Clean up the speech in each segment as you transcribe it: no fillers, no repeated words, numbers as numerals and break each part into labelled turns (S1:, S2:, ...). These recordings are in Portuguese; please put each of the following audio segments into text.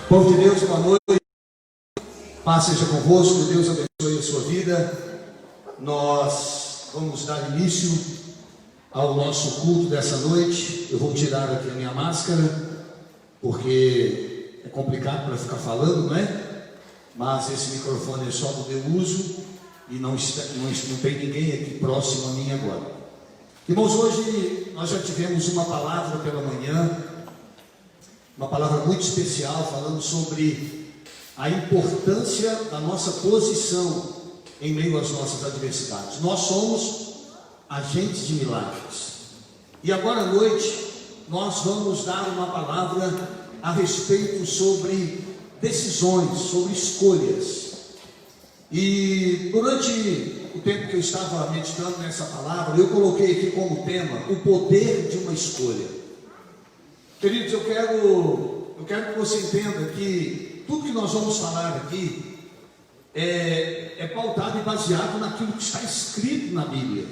S1: Povo de Deus, boa noite. Paz seja convosco, Deus abençoe a sua vida. Nós vamos dar início ao nosso culto dessa noite. Eu vou tirar aqui a minha máscara, porque é complicado para ficar falando, não é? Mas esse microfone é só do meu uso e não tem ninguém aqui próximo a mim agora. Irmãos, hoje nós já tivemos uma palavra pela manhã, uma palavra muito especial, falando sobre a importância da nossa posição em meio às nossas adversidades. Nós somos agentes de milagres. E agora à noite nós vamos dar uma palavra a respeito sobre decisões, sobre escolhas. E durante o tempo que eu estava meditando nessa palavra, eu coloquei aqui como tema o poder de uma escolha. Queridos, eu quero que você entenda que tudo que nós vamos falar aqui é pautado e baseado naquilo que está escrito na Bíblia.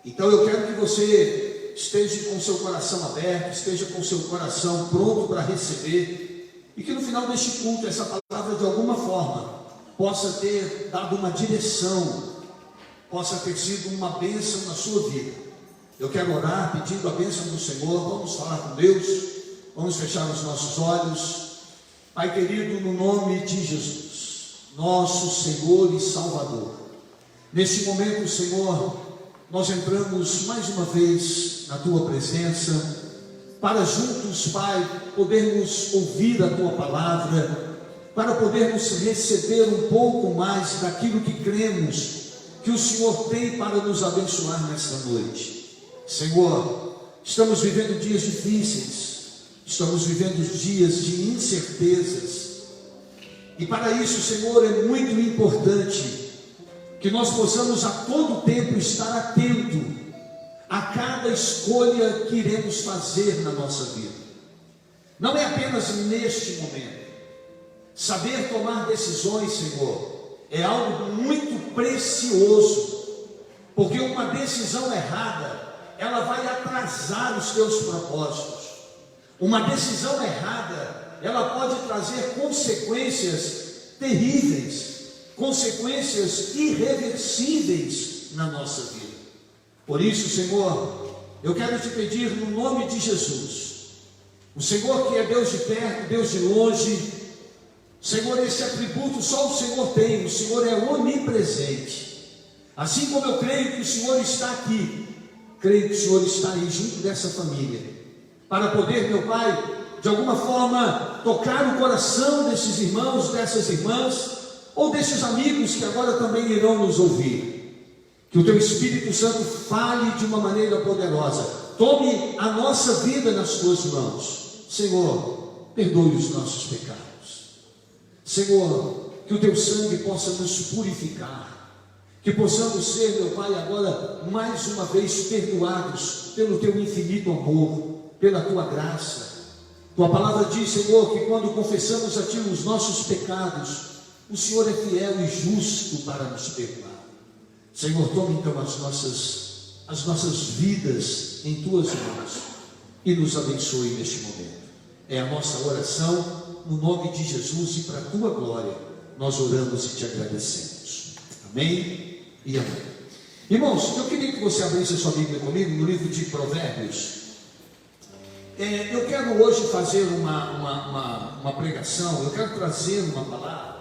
S1: Então eu quero que você esteja com o seu coração aberto, esteja com o seu coração pronto para receber, e que no final deste culto essa palavra de alguma forma possa ter dado uma direção, possa ter sido uma bênção na sua vida. Eu quero orar pedindo a bênção do Senhor. Vamos falar com Deus, vamos fechar os nossos olhos. Pai querido, no nome de Jesus, nosso Senhor e Salvador, neste momento, Senhor, nós entramos mais uma vez na Tua presença, para juntos, Pai, podermos ouvir a Tua palavra, para podermos receber um pouco mais daquilo que cremos que o Senhor tem para nos abençoar nesta noite. Senhor, estamos vivendo dias difíceis, estamos vivendo dias de incertezas, e para isso, Senhor, é muito importante que nós possamos a todo tempo estar atento a cada escolha que iremos fazer na nossa vida. Não é apenas neste momento. Saber tomar decisões, Senhor, é algo muito precioso, porque uma decisão errada, ela vai atrasar os teus propósitos. Uma decisão errada, ela pode trazer consequências terríveis, consequências irreversíveis na nossa vida. Por isso, Senhor, eu quero te pedir no nome de Jesus, o Senhor que é Deus de perto, Deus de longe, Senhor, esse atributo só o Senhor tem, o Senhor é onipresente. Assim como eu creio que o Senhor está aqui, creio que o Senhor está aí junto dessa família, para poder, meu Pai, de alguma forma, tocar o coração desses irmãos, dessas irmãs, ou desses amigos que agora também irão nos ouvir. Que o Teu Espírito Santo fale de uma maneira poderosa, tome a nossa vida nas Tuas mãos. Senhor, perdoe os nossos pecados. Senhor, que o Teu sangue possa nos purificar, que possamos ser, meu Pai, agora mais uma vez perdoados pelo Teu infinito amor, pela Tua graça. Tua palavra diz, Senhor, que quando confessamos a Ti os nossos pecados, o Senhor é fiel e justo para nos perdoar. Senhor, tome então as nossas vidas em Tuas mãos e nos abençoe neste momento. É a nossa oração, no nome de Jesus, e para a Tua glória, nós oramos e Te agradecemos. Amém e amém. Irmãos, eu queria que você abrisse a sua Bíblia comigo no livro de Provérbios. Eu quero hoje fazer uma pregação, eu quero trazer uma palavra,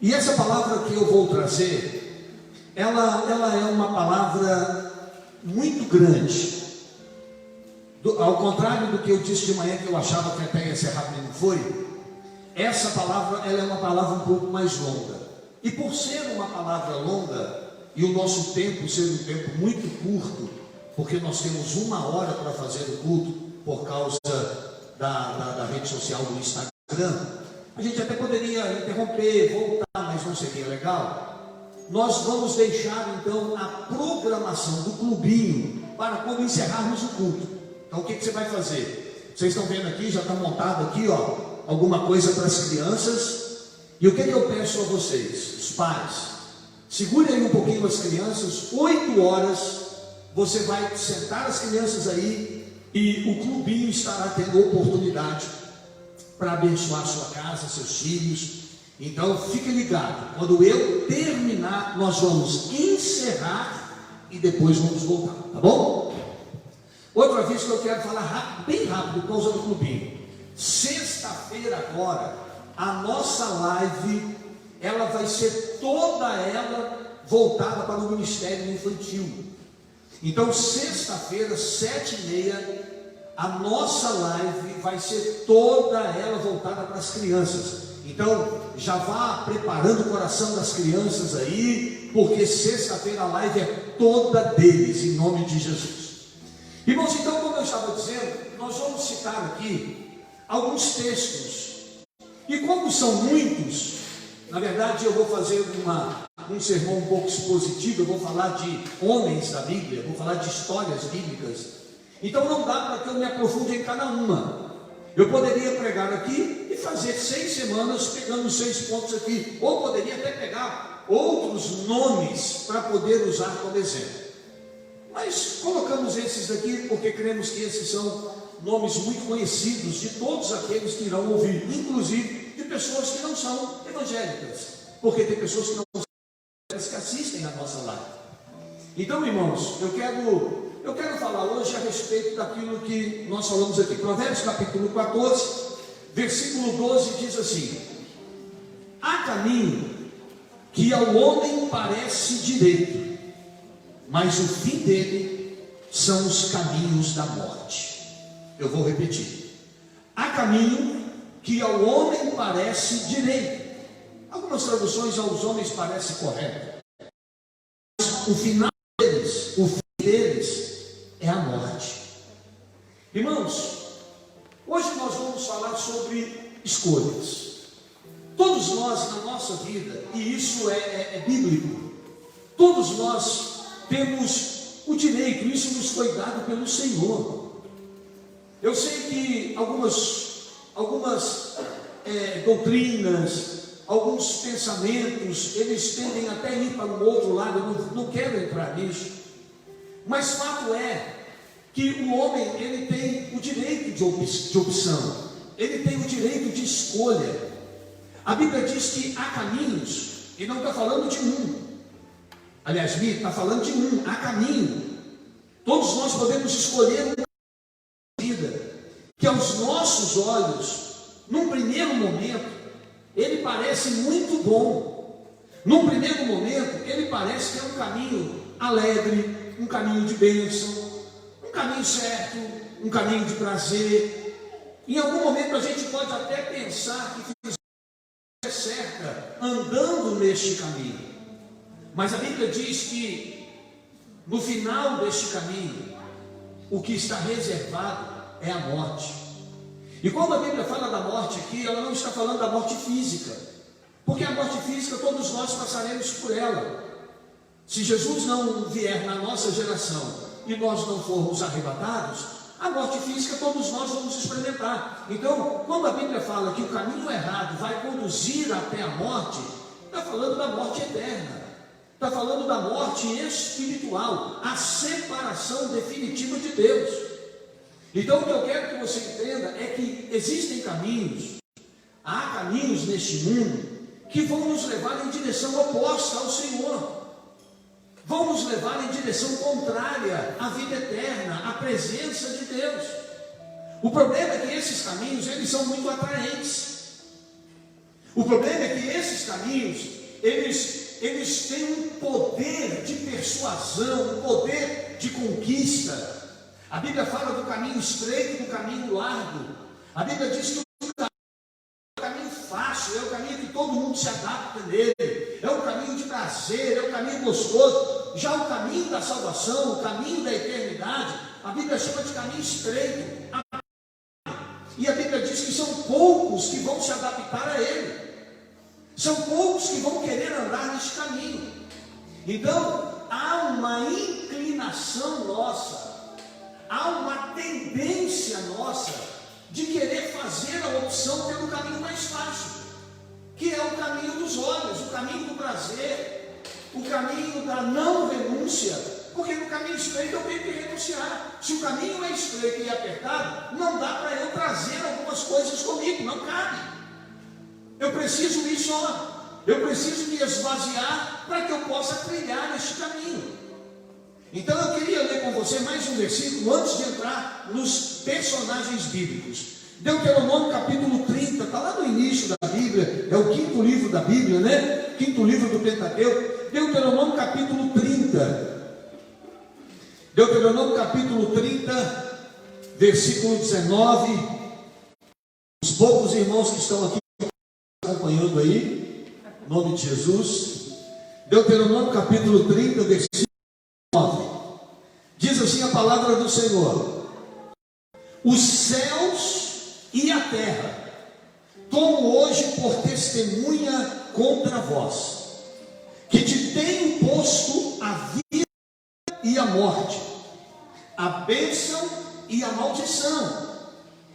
S1: e essa palavra que eu vou trazer, ela é uma palavra muito grande. Ao contrário do que eu disse de manhã, que eu achava que até ia ser rápido e não foi, essa palavra ela é uma palavra um pouco mais longa. E por ser uma palavra longa, e o nosso tempo ser um tempo muito curto, porque nós temos 1 hora para fazer o culto, por causa da rede social do Instagram, a gente até poderia interromper, voltar, mas não seria legal. Nós vamos deixar então a programação do clubinho para quando encerrarmos o culto. Então o que você vai fazer? Vocês estão vendo aqui, já está montado aqui, ó, alguma coisa para as crianças. E o que eu peço a vocês, os pais? Segurem aí um pouquinho as crianças. 8 horas você vai sentar as crianças aí, e o clubinho estará tendo oportunidade para abençoar a sua casa, seus filhos. Então fique ligado, quando eu terminar, nós vamos encerrar e depois vamos voltar, tá bom? Outra vez que eu quero falar bem rápido por causa do clubinho. Sexta-feira agora, a nossa live, ela vai ser toda ela voltada para o Ministério Infantil. Então sexta-feira, 7h30, a nossa live vai ser toda ela voltada para as crianças. Então, já vá preparando o coração das crianças aí, porque sexta-feira a live é toda deles, em nome de Jesus. Irmãos, então, como eu estava dizendo, nós vamos citar aqui alguns textos. E como são muitos, na verdade eu vou fazer um sermão um pouco expositivo, eu vou falar de homens da Bíblia, vou falar de histórias bíblicas. Então não dá para que eu me aprofunde em cada uma. Eu poderia pregar aqui e fazer 6 semanas pegando 6 pontos aqui, ou poderia até pegar outros nomes para poder usar como exemplo. Mas colocamos esses daqui porque cremos que esses são nomes muito conhecidos de todos aqueles que irão ouvir, inclusive de pessoas que não são evangélicas, porque tem pessoas que não são evangélicas que assistem a nossa live. Então, irmãos, eu quero falar hoje a respeito daquilo que nós falamos aqui. Provérbios capítulo 14, versículo 12 diz assim: há caminho que ao homem parece direito, mas o fim dele são os caminhos da morte. Eu vou repetir: há caminho que ao homem parece direito. Algumas traduções aos homens parece correto, mas o final deles, o fim deles é a morte. Irmãos, hoje nós vamos falar sobre escolhas. Todos nós na nossa vida, e isso é bíblico, todos nós temos o direito, isso nos foi dado pelo Senhor. Eu sei que algumas doutrinas, alguns pensamentos, eles tendem até a ir para um outro lado. Eu não quero entrar nisso, mas fato é que o homem, ele tem o direito de opção, ele tem o direito de escolha. A Bíblia diz que há caminhos, e não está falando de um, aliás, está falando de um, há caminho. Todos nós podemos escolher uma vida que aos nossos olhos, num primeiro momento, ele parece muito bom. Num primeiro momento, ele parece que é um caminho alegre, um caminho de bênção, um caminho certo, um caminho de prazer. Em algum momento a gente pode até pensar que é certa andando neste caminho, mas a Bíblia diz que no final deste caminho, o que está reservado é a morte. E quando a Bíblia fala da morte aqui, ela não está falando da morte física, porque a morte física todos nós passaremos por ela. Se Jesus não vier na nossa geração e nós não formos arrebatados, a morte física todos nós vamos experimentar. Então, quando a Bíblia fala que o caminho errado vai conduzir até a morte, está falando da morte eterna, está falando da morte espiritual, a separação definitiva de Deus. Então, o que eu quero que você entenda é que existem caminhos, há caminhos neste mundo que vão nos levar em direção oposta ao Senhor, vão nos levar em direção contrária à vida eterna, à presença de Deus. O problema é que esses caminhos, eles são muito atraentes. O problema é que esses caminhos, eles têm um poder de persuasão, um poder de conquista. A Bíblia fala do caminho estreito e do caminho largo. A Bíblia diz que o caminho fácil é o caminho que todo mundo se adapta nele, é o caminho de prazer, é o caminho gostoso. Já o caminho da salvação, o caminho da eternidade, a Bíblia chama de caminho estreito. E a Bíblia diz que são poucos que vão se adaptar a ele, são poucos que vão querer andar neste caminho. Então há uma inclinação nossa, há uma tendência nossa de querer fazer a opção pelo caminho mais fácil, que é o caminho dos olhos, o caminho do prazer, o caminho da não renúncia, porque no caminho estreito eu tenho que renunciar. Se o caminho é estreito e apertado, não dá para eu trazer algumas algumas coisas comigo, não cabe. Eu preciso ir só, eu preciso me esvaziar para que eu possa trilhar este caminho. Então eu queria ler com você mais um versículo antes de entrar nos personagens bíblicos. Deuteronômio capítulo 30, está lá no início da Bíblia, é o quinto livro da Bíblia, né? Quinto livro do Pentateuco. Deuteronômio capítulo 30. Deuteronômio capítulo 30, versículo 19. Os poucos irmãos que estão aqui acompanhando aí, em nome de Jesus. Deuteronômio capítulo 30, versículo 19. Diz assim a palavra do Senhor: os céus e a terra tomo hoje por testemunha contra vós, que te tenho posto a vida e a morte, a bênção e a maldição.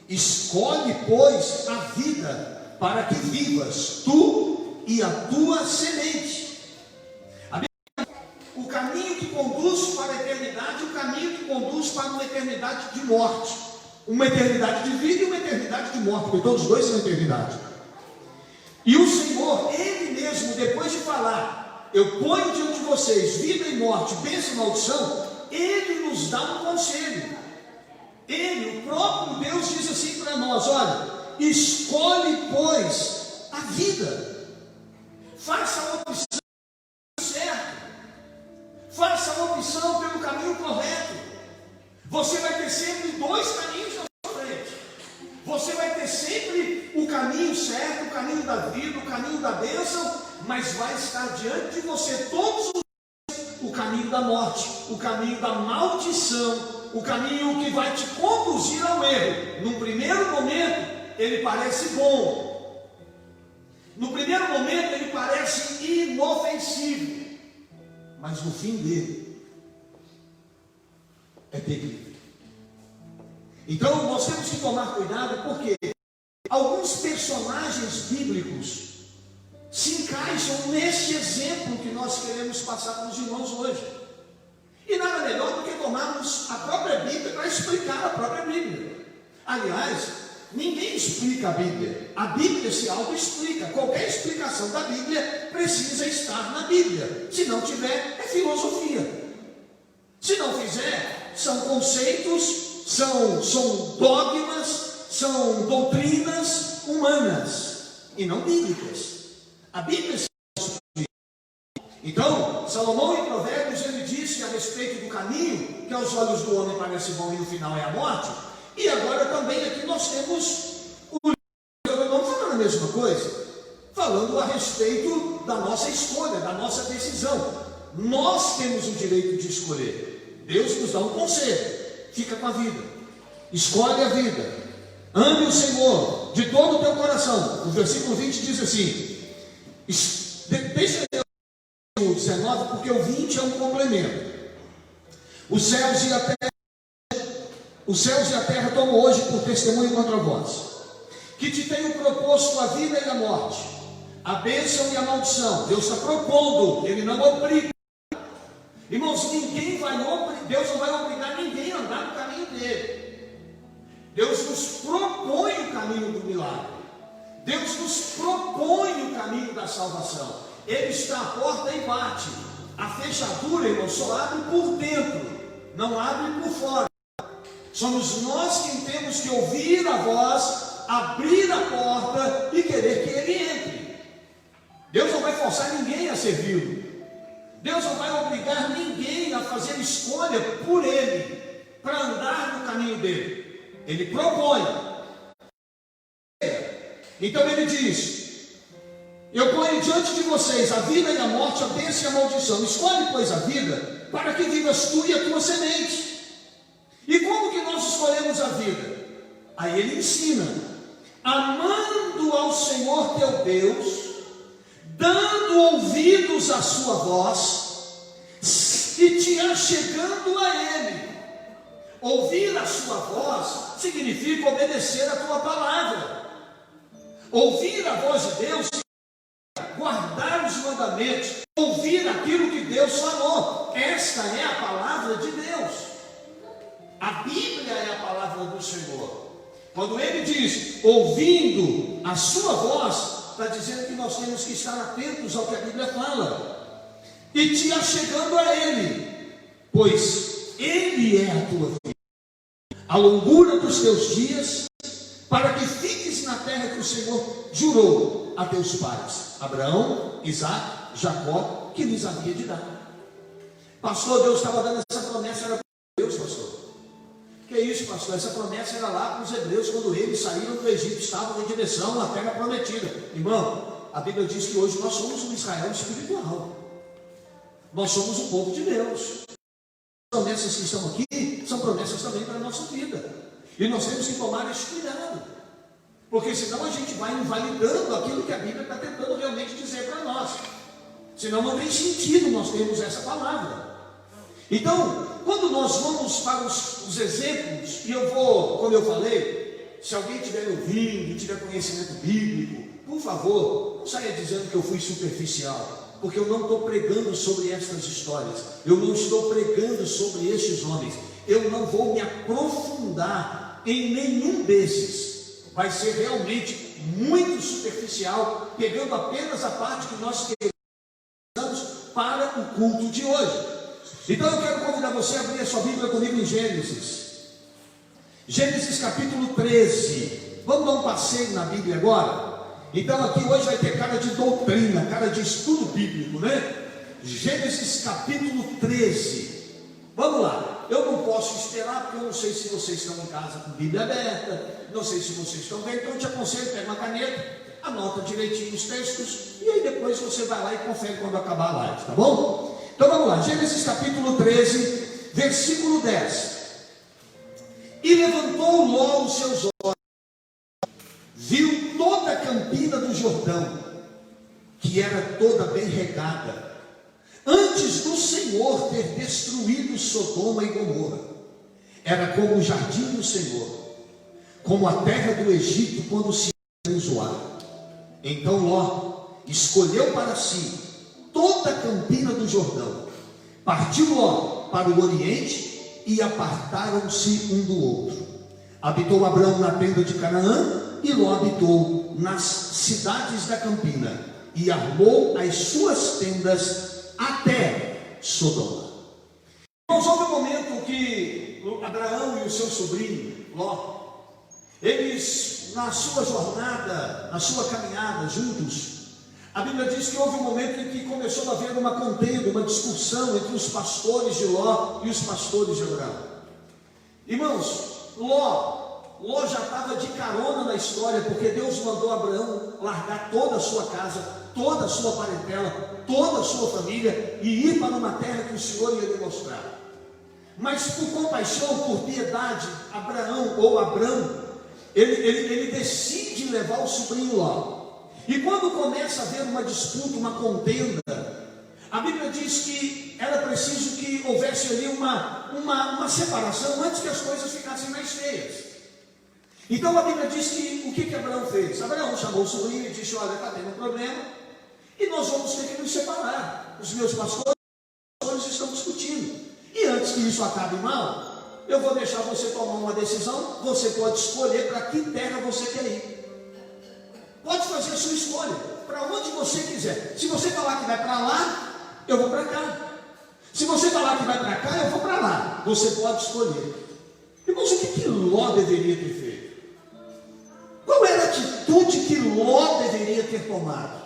S1: Escolhe, pois, a vida, para que vivas, tu e a tua semente. O caminho que conduz para a eternidade, o caminho que conduz para uma eternidade de morte. Uma eternidade de vida e uma eternidade de morte, porque todos os dois são eternidade. E o Senhor, Ele mesmo, depois de falar, eu ponho diante de vocês vida e morte, bênção e maldição, Ele nos dá um conselho. Ele, o próprio Deus, diz assim para nós: olha, escolhe, pois, a vida. Faça a opção certa. Faça a opção pelo caminho correto. Você vai ter sempre dois caminhos na sua frente. Você vai ter sempre o caminho certo, o caminho da vida, o caminho da bênção, mas vai estar diante de você todos os dias o caminho da morte, o caminho da maldição, o caminho que vai te conduzir ao erro. Num primeiro momento, ele parece bom. No primeiro momento, ele parece inofensivo. Mas no fim dele, é terrível. Então, nós temos que tomar cuidado, porque alguns personagens bíblicos se encaixam neste exemplo que nós queremos passar para os irmãos hoje. E nada melhor do que tomarmos a própria Bíblia para explicar a própria Bíblia. Aliás, ninguém explica a Bíblia se auto-explica. Qualquer explicação da Bíblia precisa estar na Bíblia. Se não tiver, é filosofia. Se não fizer, são conceitos, são dogmas, são doutrinas humanas e não bíblicas. A Bíblia se auto-explica. Então, Salomão em Provérbios, ele disse a respeito do caminho, que aos olhos do homem parece bom e no final é a morte. E agora também aqui nós temos o Deuteronômio falando a mesma coisa, falando a respeito da nossa escolha, da nossa decisão. Nós temos o direito de escolher. Deus nos dá um conselho: fica com a vida, escolhe a vida, ame o Senhor de todo o teu coração. O versículo 20 diz assim, deixa eu o 19, porque o 20 é um complemento. Os céus e a terra tomo hoje por testemunho contra vós, que te tenho proposto a vida e a morte, a bênção e a maldição. Deus está propondo, Ele não obriga. Irmãos, Deus não vai obrigar ninguém a andar no caminho dele. Deus nos propõe o caminho do milagre. Deus nos propõe o caminho da salvação. Ele está à porta e bate. A fechadura, irmão, só abre por dentro, não abre por fora. Somos nós quem temos que ouvir a voz, abrir a porta e querer que Ele entre. Deus não vai forçar ninguém a servi-lo. Deus não vai obrigar ninguém a fazer escolha por Ele, para andar no caminho dele. Ele propõe. Então Ele diz: eu ponho diante de vocês a vida e a morte, a bênção e a maldição. Escolhe, pois, a vida, para que vivas tu e a tua semente. E como que nós escolhemos a vida? Aí ele ensina: amando ao Senhor teu Deus, dando ouvidos à sua voz e te achegando a Ele. Ouvir a sua voz significa obedecer a tua palavra. Ouvir a voz de Deus significa guardar os mandamentos, ouvir aquilo que Deus falou. Esta é a palavra de Deus. A Bíblia é a palavra do Senhor. Quando ele diz, ouvindo a sua voz, está dizendo que nós temos que estar atentos ao que a Bíblia fala, e te achegando a Ele, pois Ele é a tua vida, a longura dos teus dias, para que fiques na terra que o Senhor jurou a teus pais, Abraão, Isaque, Jacó, que lhes havia de dar. Pastor, Deus estava dando essa promessa, era para Deus, pastor. Que é isso, pastor? Essa promessa era lá para os hebreus, quando eles saíram do Egito, estavam em direção à terra prometida. Irmão, a Bíblia diz que hoje nós somos um Israel espiritual. Nós somos o povo de Deus. As promessas que estão aqui são promessas também para a nossa vida. E nós temos que tomar esse cuidado. Porque senão a gente vai invalidando aquilo que a Bíblia está tentando realmente dizer para nós. Senão não tem sentido nós termos essa palavra. Então, quando nós vamos para os exemplos, e eu vou, como eu falei, se alguém estiver ouvindo, tiver conhecimento bíblico, por favor, não saia dizendo que eu fui superficial, porque eu não estou pregando sobre estas histórias, eu não estou pregando sobre estes homens, eu não vou me aprofundar em nenhum desses, vai ser realmente muito superficial, pegando apenas a parte que nós queremos para o culto de hoje. Então eu quero convidar você a abrir a sua Bíblia comigo em Gênesis. Gênesis capítulo 13. Vamos dar um passeio na Bíblia agora? Então aqui hoje vai ter cara de doutrina, cara de estudo bíblico, né? Gênesis capítulo 13. Vamos lá. Eu não posso esperar, porque eu não sei se vocês estão em casa com a Bíblia aberta, não sei se vocês estão vendo, então eu te aconselho, pega uma caneta, anota direitinho os textos, e aí depois você vai lá e confere quando acabar a live, tá bom? Então vamos lá, Gênesis capítulo 13, versículo 10. E levantou Ló os seus olhos, viu toda a campina do Jordão, que era toda bem regada, antes do Senhor ter destruído Sodoma e Gomorra. Era como o jardim do Senhor, como a terra do Egito quando se Zoar. Então Ló escolheu para si toda a campina do Jordão, partiu Ló para o oriente e apartaram-se um do outro. Habitou Abrão na tenda de Canaã e Ló habitou nas cidades da campina e armou as suas tendas até Sodoma. Irmãos, houve um momento que Abraão e o seu sobrinho Ló, eles na sua jornada, na sua caminhada juntos, a Bíblia diz que houve um momento em que começou a haver uma contenda, uma discussão entre os pastores de Ló e os pastores de Abraão. Irmãos, Ló já estava de carona na história, porque Deus mandou Abraão largar toda a sua casa, toda a sua parentela, toda a sua família e ir para uma terra que o Senhor ia lhe mostrar. Mas por compaixão, por piedade, Abrão, ele decide levar o sobrinho Ló. E quando começa a haver uma disputa, uma contenda, a Bíblia diz que era preciso que houvesse ali uma separação antes que as coisas ficassem mais feias. Então a Bíblia diz que o que Abraão fez? Abraão chamou o sobrinho e disse: olha, está tendo um problema e nós vamos ter que nos separar. Os meus pastores estão discutindo. E antes que isso acabe mal, eu vou deixar você tomar uma decisão. Você pode escolher para que terra você quer ir. Pode fazer a sua escolha, para onde você quiser. Se você falar que vai para lá, eu vou para cá. Se você falar que vai para cá, eu vou para lá. Você pode escolher. Irmãos, o que Ló deveria ter feito? Qual era a atitude que Ló deveria ter tomado?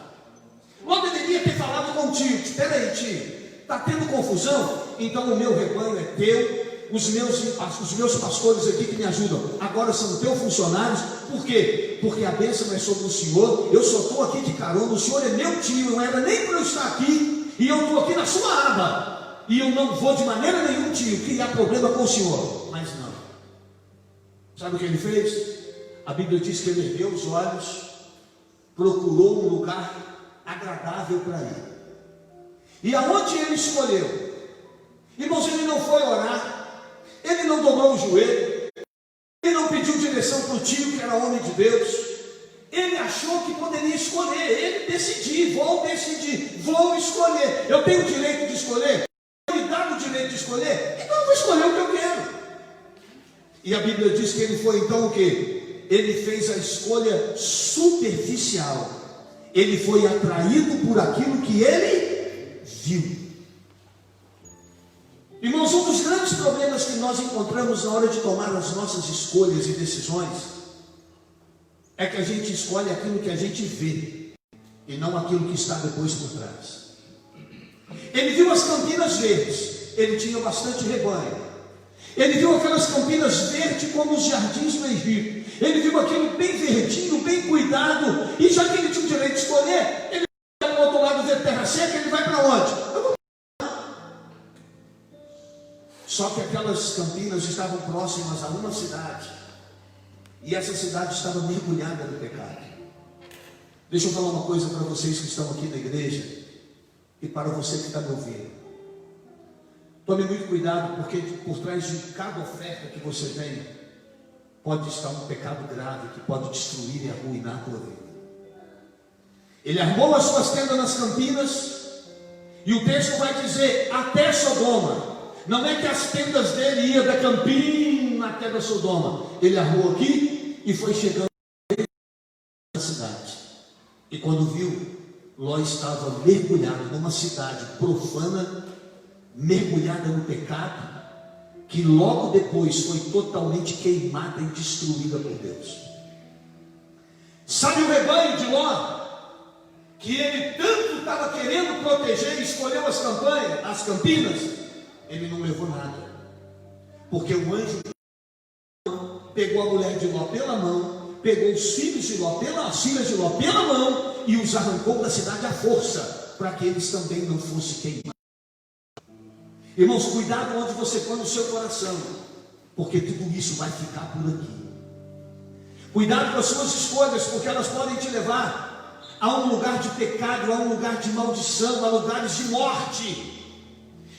S1: Ló deveria ter falado com o tio: espera aí, tio, está tendo confusão? Então o meu rebanho é teu. Os meus pastores aqui que me ajudam agora são teus funcionários. Por quê? Porque a bênção é sobre o Senhor. Eu só estou aqui de carona. O Senhor é meu tio, não era nem para eu estar aqui, e eu estou aqui na sua aba, e eu não vou de maneira nenhuma, tio, criar problema com o Senhor. Mas não. Sabe o que ele fez? A Bíblia diz que ele ergueu os olhos, procurou um lugar agradável para ele. E aonde ele escolheu? Irmãos, ele não foi orar, ele não dobrou o joelho, ele não pediu direção para o tio que era homem de Deus. Ele achou que poderia escolher. Ele decidiu: vou escolher. Eu tenho o direito de escolher, me dá o direito de escolher, então eu vou escolher o que eu quero. E a Bíblia diz que ele foi então o quê? ele fez a escolha superficial. Ele foi atraído por aquilo que ele viu. Irmãos, um dos grandes problemas que nós encontramos na hora de tomar as nossas escolhas e decisões é que a gente escolhe aquilo que a gente vê e não aquilo que está depois por trás. Ele viu as Campinas Verdes, ele tinha bastante rebanho. Ele viu aquelas Campinas Verdes como os jardins do Egito. Ele viu aquilo bem verdinho, bem cuidado. E já que ele tinha o direito de escolher, ele vai para o outro lado ver terra seca, ele vai para onde? Só que aquelas Campinas estavam próximas a uma cidade. E essa cidade estava mergulhada no pecado. Deixa eu falar uma coisa para vocês que estão aqui na igreja. E para você que está me ouvindo. Tome muito cuidado, porque por trás de cada oferta que você tem, pode estar um pecado grave que pode destruir e arruinar a tua vida. Ele armou as suas tendas nas Campinas, e o texto vai dizer, até Sodoma. Não é que as tendas dele iam da Campina até da Sodoma. Ele armou aqui e foi chegando na cidade. E quando viu, Ló estava mergulhado numa cidade profana, mergulhada no pecado, que logo depois foi totalmente queimada e destruída por Deus. Sabe o rebanho de Ló? Que ele tanto estava querendo proteger e escolheu as Campinas, ele não levou nada. Porque o anjo pegou a mulher de Ló pela mão, pegou os filhos de Ló, as filhas de Ló pela mão, e os arrancou da cidade à força, para que eles também não fossem queimados. Irmãos, cuidado onde você põe o seu coração, porque tudo isso vai ficar por aqui. Cuidado com as suas escolhas, porque elas podem te levar a um lugar de pecado, a um lugar de maldição, a lugares de morte.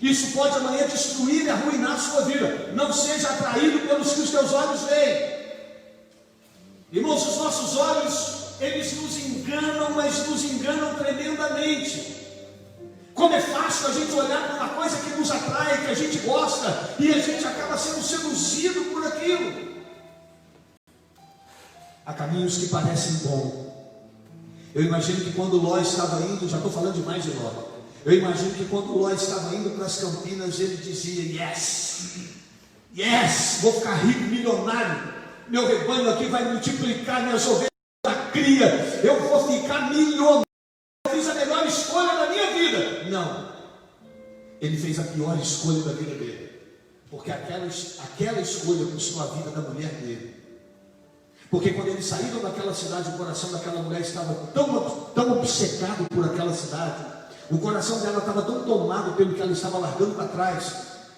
S1: Isso pode amanhã destruir e arruinar a sua vida. Não seja atraído pelos que os teus olhos veem. Irmãos, os nossos olhos, eles nos enganam, mas nos enganam tremendamente. Como é fácil a gente olhar para uma coisa que nos atrai, que a gente gosta, e a gente acaba sendo seduzido por aquilo. Há caminhos que parecem bons. Eu imagino que quando Ló estava indo, já estou falando demais de Ló. Eu imagino que quando Ló estava indo para as Campinas, ele dizia, yes, vou ficar rico, milionário, meu rebanho aqui vai multiplicar, minhas ovelhas da cria, eu vou ficar milionário, eu fiz a melhor escolha da minha vida. Não, ele fez a pior escolha da vida dele, porque aquela escolha custou a vida da mulher dele. Porque quando eles saíram daquela cidade, o coração daquela mulher estava tão obcecado por aquela cidade, o coração dela estava tão tomado pelo que ela estava largando para trás,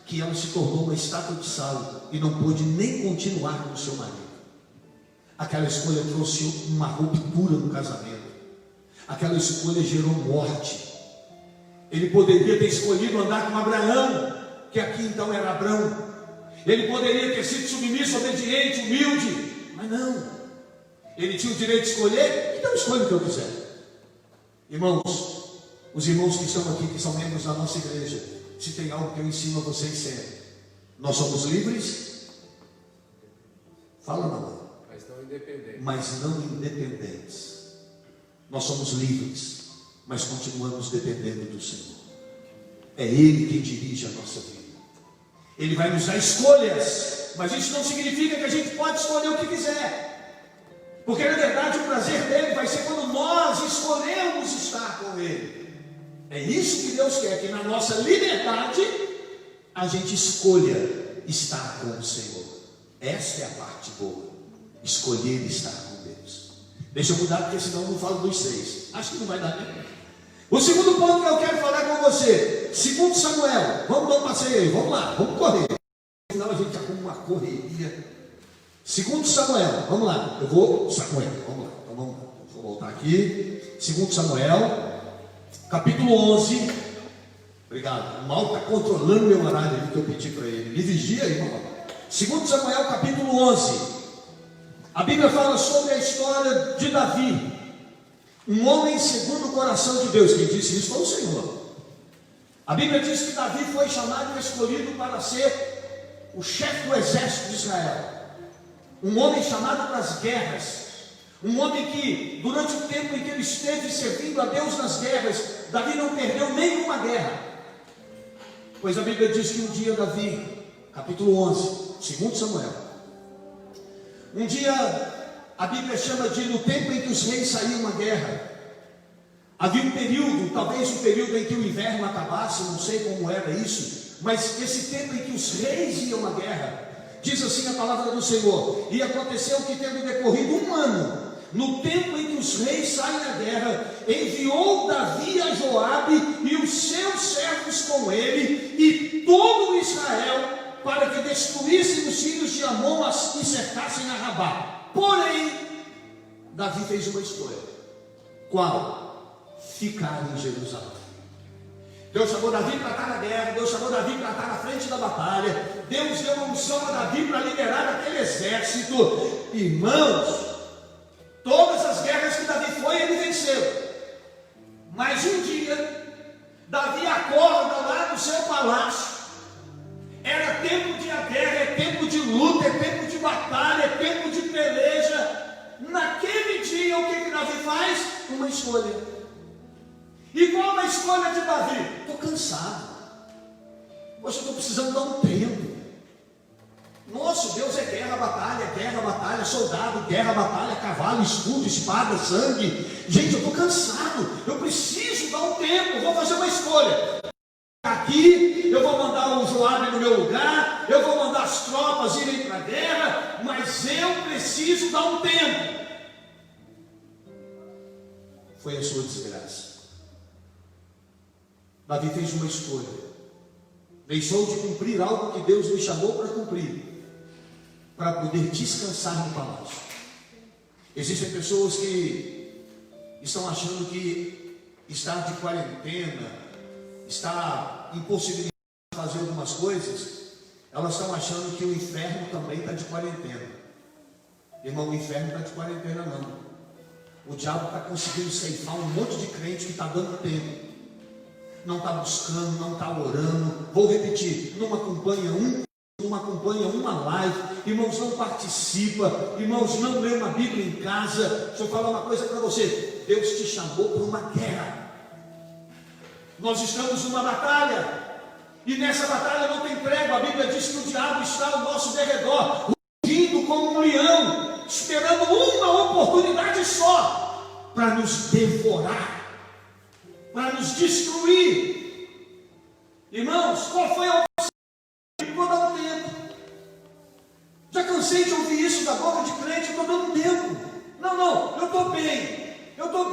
S1: que ela se tornou uma estátua de sal e não pôde nem continuar com o seu marido. Aquela escolha trouxe uma ruptura no casamento. Aquela escolha gerou morte. Ele poderia ter escolhido andar com Abraão, que aqui então era Abrão. Ele poderia ter sido submisso, obediente, humilde, mas não. Ele tinha o direito de escolher, então escolha o que eu quiser. Irmãos, os irmãos que estão aqui, que são membros da nossa igreja, se tem algo que eu ensino a vocês sempre, nós somos livres. Fala não. Mas não independentes. Nós somos livres, mas continuamos dependendo do Senhor. É Ele quem dirige a nossa vida. Ele vai nos dar escolhas, mas isso não significa que a gente pode escolher o que quiser, porque na verdade o prazer dele vai ser quando nós escolhemos estar com Ele. É isso que Deus quer, que na nossa liberdade a gente escolha estar com o Senhor. Esta é a parte boa, escolher estar com Deus. Deixa eu mudar, porque senão eu não falo dos 6. Acho que não vai dar tempo. O segundo ponto que eu quero falar com você, 2 Samuel. Vamos dar um passeio aí, vamos lá, vamos correr. No final a gente arruma uma correria. 2 Samuel, vamos lá. Samuel, vamos lá. Então vamos lá. Vou voltar aqui. 2 Samuel, capítulo 11. Obrigado. O mal está controlando meu horário ali que eu pedi para ele. Me vigia aí, irmão. 2 Samuel, capítulo 11. A Bíblia fala sobre a história de Davi, um homem segundo o coração de Deus. Quem disse isso foi o Senhor. A Bíblia diz que Davi foi chamado e escolhido para ser o chefe do exército de Israel. um homem chamado para as guerras, um homem que, durante o tempo em que ele esteve servindo a Deus nas guerras, Davi não perdeu nenhuma guerra, pois a Bíblia diz que um dia Davi, capítulo 11, 2 Samuel, um dia a Bíblia chama de no tempo em que os reis saíam à guerra. Havia um período, talvez um período em que o inverno acabasse, não sei como era isso, mas esse tempo em que os reis iam à guerra, diz assim a palavra do Senhor, e aconteceu que, tendo decorrido um ano, no tempo em que os reis saem à guerra, enviou Davi a Joabe e os seus servos com ele e todo Israel, para que destruíssem os filhos de Amon e cercassem Arrabá. Porém, Davi fez uma escolha. Qual? Ficar em Jerusalém. Deus chamou Davi para estar na guerra, Deus chamou Davi para estar na frente da batalha, Deus deu uma unção a Davi para liderar aquele exército. Irmãos, todas as guerras que Davi foi, ele venceu. Mas um dia, Davi acorda lá no seu palácio. Era tempo de guerra, é tempo de luta, é tempo de batalha, é tempo de peleja. Naquele dia, o que Davi faz? Uma escolha. E qual a escolha de Davi? Estou cansado. Poxa, estou precisando dar um tempo. Nosso Deus é guerra, batalha, soldado, guerra, batalha, cavalo, escudo, espada, sangue. Gente, eu estou cansado. Eu preciso dar um tempo. Vou fazer uma escolha. Aqui, eu vou mandar o Joabe no meu lugar. Eu vou mandar as tropas irem para a guerra. Mas eu preciso dar um tempo. Foi a sua desgraça. Davi fez uma escolha. Deixou de cumprir algo que Deus lhe chamou para cumprir, para poder descansar no palácio. Existem pessoas que estão achando que estar de quarentena, está impossibilitado de fazer algumas coisas. Elas estão achando que o inferno também está de quarentena. Irmão, o inferno não está de quarentena não. O diabo está conseguindo ceifar um monte de crente que está dando tempo, não está buscando, não está orando. Vou repetir, não acompanha uma live, irmãos, não participa, irmãos, não lê uma Bíblia em casa. Deixa eu falar uma coisa para você: Deus te chamou para uma guerra. Nós estamos numa batalha, e nessa batalha não tem prego. A Bíblia diz que o diabo está ao nosso derredor, rugindo como um leão, esperando uma oportunidade só para nos devorar, para nos destruir. Irmãos, qual foi a oportunidade? Vou dar um tempo. Já cansei de ouvir isso da boca de crente. Estou dando um tempo. Não, eu estou bem. Eu estou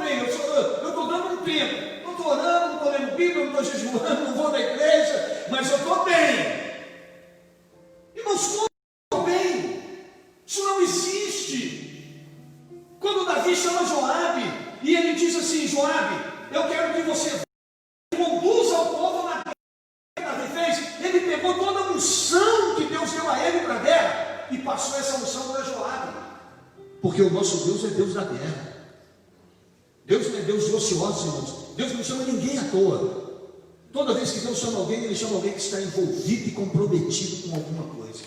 S1: dando um tempo. Não estou orando, não estou lendo Bíblia, não estou jejuando, não vou na igreja, mas eu estou bem. Irmãos, como eu estou bem? Isso não existe. Quando Davi chama Joabe e ele diz assim: Joabe, eu quero que você conduza o povo na guerra que Davi fez. Ele pegou toda a unção que Deus deu a ele para a guerra e passou essa unção para Joabe. Porque o nosso Deus é Deus da guerra. Deus não é Deus de ociosos, irmãos. Deus não chama ninguém à toa. Toda vez que Deus chama alguém, Ele chama alguém que está envolvido e comprometido com alguma coisa.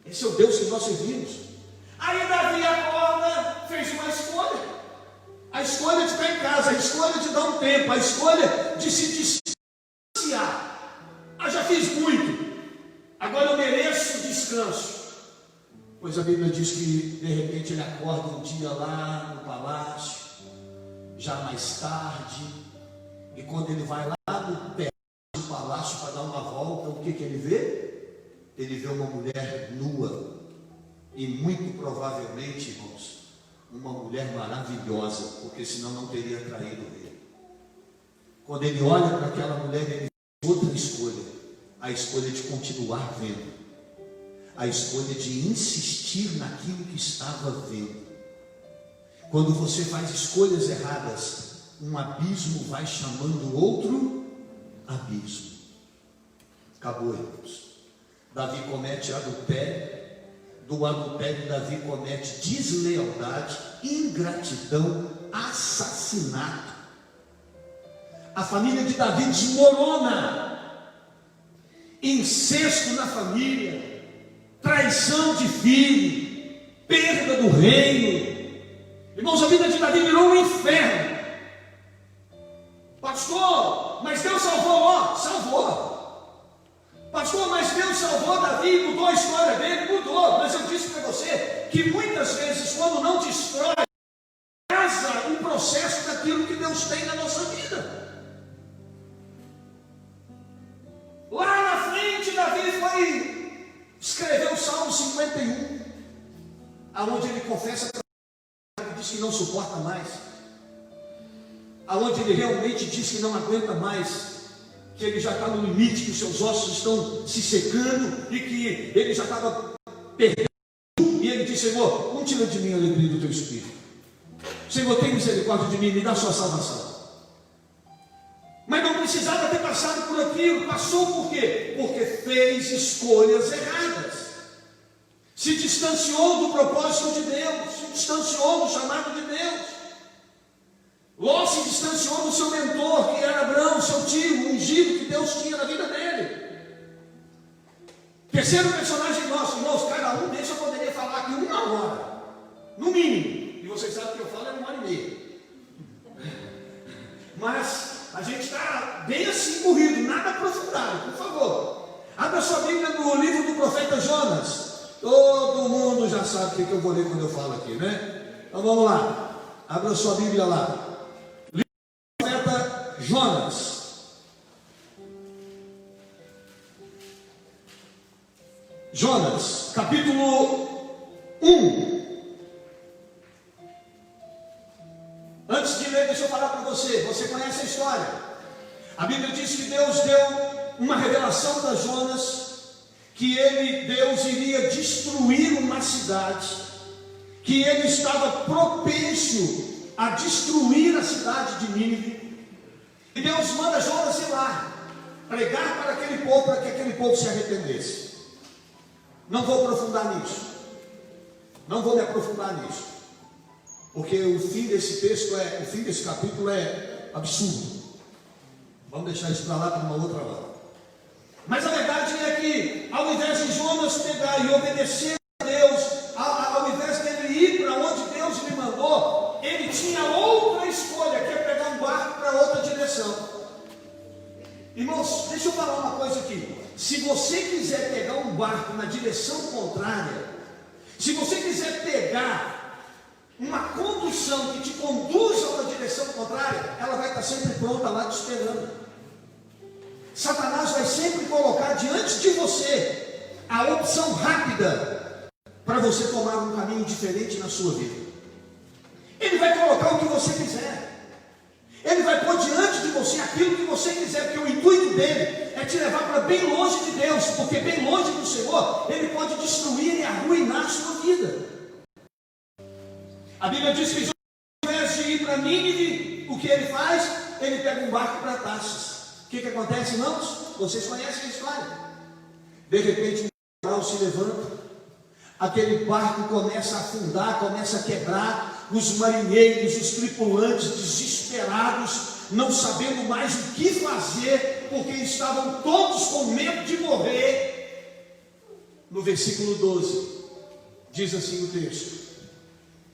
S1: Esse é o Deus que nós servimos. Aí Davi acorda, fez uma escolha. A escolha de estar em casa, a escolha de dar um tempo, a escolha de se distanciar. Já fiz muito, agora eu mereço descanso. Pois a Bíblia diz que de repente ele acorda um dia lá no palácio, já mais tarde, e quando ele vai lá no pé do palácio para dar uma volta, o que ele vê? Ele vê uma mulher nua, e muito provavelmente, irmãos, uma mulher maravilhosa, porque senão não teria traído ele. Quando ele olha para aquela mulher, ele faz outra escolha, a escolha de continuar vendo, a escolha de insistir naquilo que estava vendo. Quando você faz escolhas erradas, um abismo vai chamando outro abismo. Acabou, irmãos. Davi comete adultério. Do adultério, Davi comete deslealdade, ingratidão, assassinato. A família de Davi desmorona. Incesto na família, traição de filho, perda do reino. Irmãos, a vida de Davi virou um inferno. Pastor, mas Deus salvou, salvou. Pastor, mas Deus salvou Davi, mudou a história dele, mudou. Mas eu disse para você que muitas vezes, quando não destrói, casa o processo daquilo que Deus tem na nossa vida. Lá na frente, Davi escreveu o Salmo 51, aonde ele confessa que diz que não suporta mais, aonde ele realmente diz que não aguenta mais, que ele já está no limite, que os seus ossos estão se secando e que ele já estava perdendo. E ele diz: Senhor, não tira de mim a alegria do teu espírito. Senhor, tem misericórdia de mim, me dá a sua salvação. Mas não precisava ter passado por aquilo. Passou por quê? Porque fez escolhas erradas. Se distanciou do propósito de Deus, se distanciou do chamado de Deus. Ló se distanciou do seu mentor, que era Abraão, seu tio, o ungido que Deus tinha na vida dele. Terceiro personagem nosso, irmãos, cada um desses eu poderia falar aqui 1 hora, no mínimo. E vocês sabem que eu falo é 1h30. Mas a gente está bem assim corrido, nada aprofundado, por favor. Abra sua Bíblia no livro do profeta Jonas. Todo mundo já sabe o que eu vou ler quando eu falo aqui, né? Então vamos lá. Abra sua Bíblia lá. Livro do profeta Jonas. Jonas, capítulo 1. Antes de ler, deixa eu falar para você. Você conhece a história. A Bíblia diz que Deus deu uma revelação para Jonas, que Deus iria destruir uma cidade, que ele estava propício a destruir a cidade de Nínive. E Deus manda Jonas ir lá, pregar para aquele povo, para que aquele povo se arrependesse. Não vou aprofundar nisso. Não vou me aprofundar nisso. Porque o fim desse texto o fim desse capítulo é absurdo. Vamos deixar isso para lá para uma outra hora. Mas a verdade é que, ao invés de Jonas pegar e obedecer a Deus, ao invés dele ir para onde Deus lhe mandou, ele tinha outra escolha, que é pegar um barco para outra direção. Irmãos, deixa eu falar uma coisa aqui. Se você quiser pegar um barco na direção contrária, se você quiser pegar uma condução que te conduza a uma direção contrária, ela vai estar sempre pronta lá te esperando. Satanás vai sempre colocar diante de você a opção rápida para você tomar um caminho diferente na sua vida. Ele vai colocar o que você quiser. Ele vai pôr diante de você aquilo que você quiser, porque o intuito dele é te levar para bem longe de Deus, porque bem longe do Senhor, ele pode destruir e arruinar a sua vida. A Bíblia diz que, ao invés de ir para Nínive, o que ele faz? Ele pega um barco para Tarsis. O que acontece, irmãos? Vocês conhecem a história. De repente, um canal se levanta, aquele barco começa a afundar, começa a quebrar, os marinheiros, os tripulantes desesperados, não sabendo mais o que fazer, porque estavam todos com medo de morrer. No versículo 12, diz assim o texto: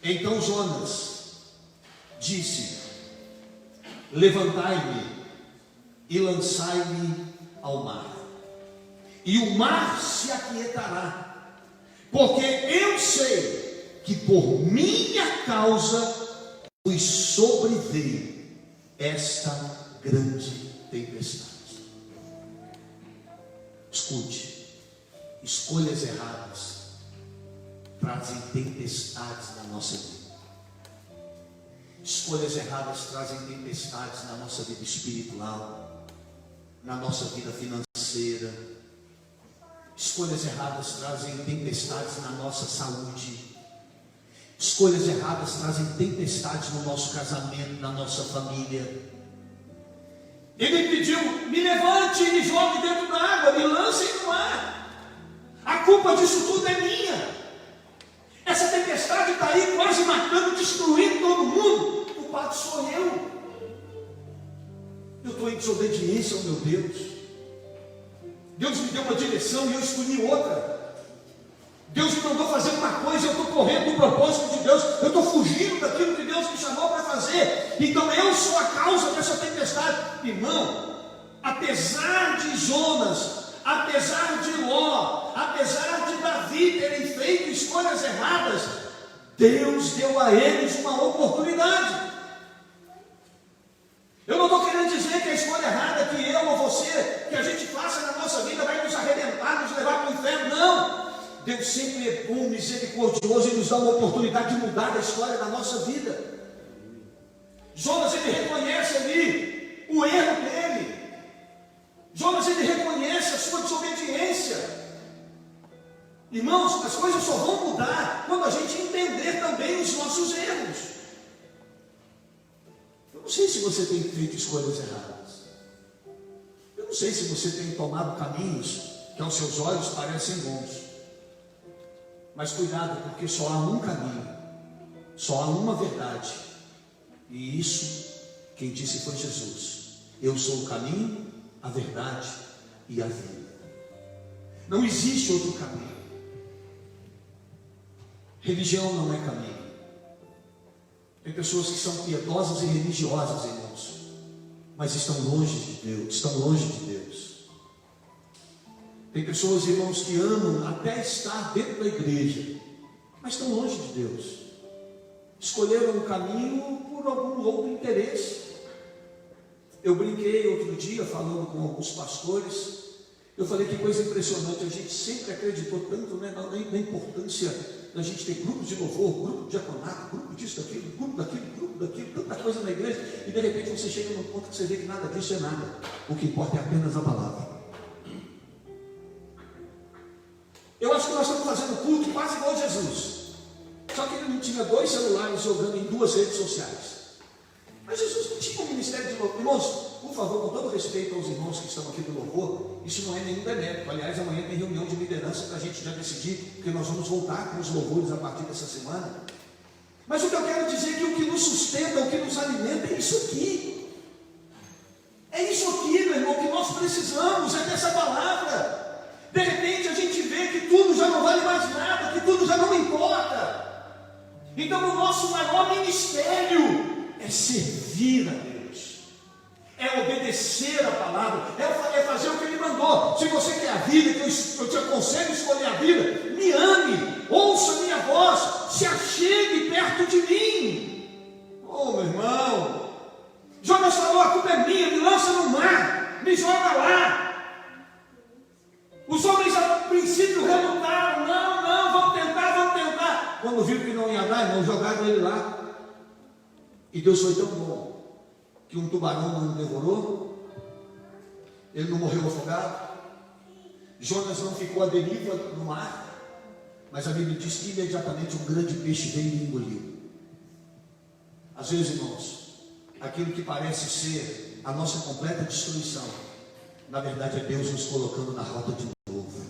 S1: então Jonas disse: levantai-me e lançai-me ao mar, e o mar se aquietará, porque eu sei que por minha causa vos sobreveio esta grande tempestade. Escute, escolhas erradas trazem tempestades na nossa vida. Escolhas erradas trazem tempestades na nossa vida espiritual, na nossa vida financeira. Escolhas erradas trazem tempestades na nossa saúde. Escolhas erradas trazem tempestades no nosso casamento, na nossa família. Ele pediu: me levante e me jogue dentro da água, me lancem no mar. A culpa disso tudo é minha. Essa tempestade está aí quase matando, destruindo todo mundo. O culpado sou eu. Eu estou em desobediência ao meu Deus. Deus me deu uma direção e eu escolhi outra. Deus me mandou fazer uma coisa, eu estou correndo do propósito de Deus, eu estou fugindo daquilo que Deus me chamou para fazer, então eu sou a causa dessa tempestade. Irmão, apesar de Jonas, apesar de Ló, apesar de Davi terem feito escolhas erradas, Deus deu a eles uma oportunidade. Eu não estou querendo dizer que a escolha errada que eu ou você, que a gente faça na nossa vida, vai nos arrebentar, nos levar para o inferno. Não! Deus sempre é bom, misericordioso e nos dá uma oportunidade de mudar a história da nossa vida. Jonas, ele reconhece ali o erro dele. Jonas, ele reconhece a sua desobediência. Irmãos, as coisas só vão mudar quando a gente entender também os nossos erros. Eu não sei se você tem feito escolhas erradas. Eu não sei se você tem tomado caminhos que aos seus olhos parecem bons. Mas cuidado, porque só há um caminho, só há uma verdade. E isso, quem disse foi Jesus. Eu sou o caminho, a verdade e a vida. Não existe outro caminho. Religião não é caminho. Tem pessoas que são piedosas e religiosas, irmãos, mas estão longe de Deus, estão longe de Deus. Tem pessoas, irmãos, que amam até estar dentro da igreja, mas estão longe de Deus. Escolheram um caminho por algum outro interesse. Eu brinquei outro dia falando com alguns pastores. Eu falei que coisa impressionante, a gente sempre acreditou tanto, né, na importância da gente ter grupos de louvor, grupo de diaconato, grupo disso, daquilo, grupo daquilo, tanta coisa na igreja, e de repente você chega num ponto que você vê que nada disso é nada. O que importa é apenas a palavra. Eu acho que nós estamos fazendo culto quase igual a Jesus. Só que ele não tinha 2 celulares jogando em 2 redes sociais. Mas Jesus não tinha um ministério de louvor. Irmãos, por favor, com todo respeito aos irmãos que estão aqui do louvor, isso não é nenhum demérito. Aliás, amanhã tem reunião de liderança para a gente já decidir, porque nós vamos voltar com os louvores a partir dessa semana. Mas o que eu quero dizer é que o que nos sustenta, o que nos alimenta é isso aqui. É isso aqui, meu irmão, que nós precisamos, é dessa palavra. De repente a gente vê que tudo já não vale mais nada, que tudo já não importa. Então o nosso maior ministério é servir a Deus, é obedecer a palavra, é fazer o que Ele mandou. Se você quer a vida, que eu te aconselho a escolher a vida, me ame, ouça a minha voz, se achegue perto de mim. Oh, meu irmão, Jonas falou, a culpa é minha, me lança no mar, me joga lá. Os homens a princípio relutaram, não, vamos tentar. Quando viram que não ia dar, irmão, jogaram ele lá. E Deus foi tão bom, que um tubarão não o devorou, ele não morreu afogado, Jonas não ficou à deriva no mar, mas a Bíblia diz que imediatamente um grande peixe veio e engoliu. Às vezes, irmãos, aquilo que parece ser a nossa completa destruição, na verdade é Deus nos colocando na rota de novo.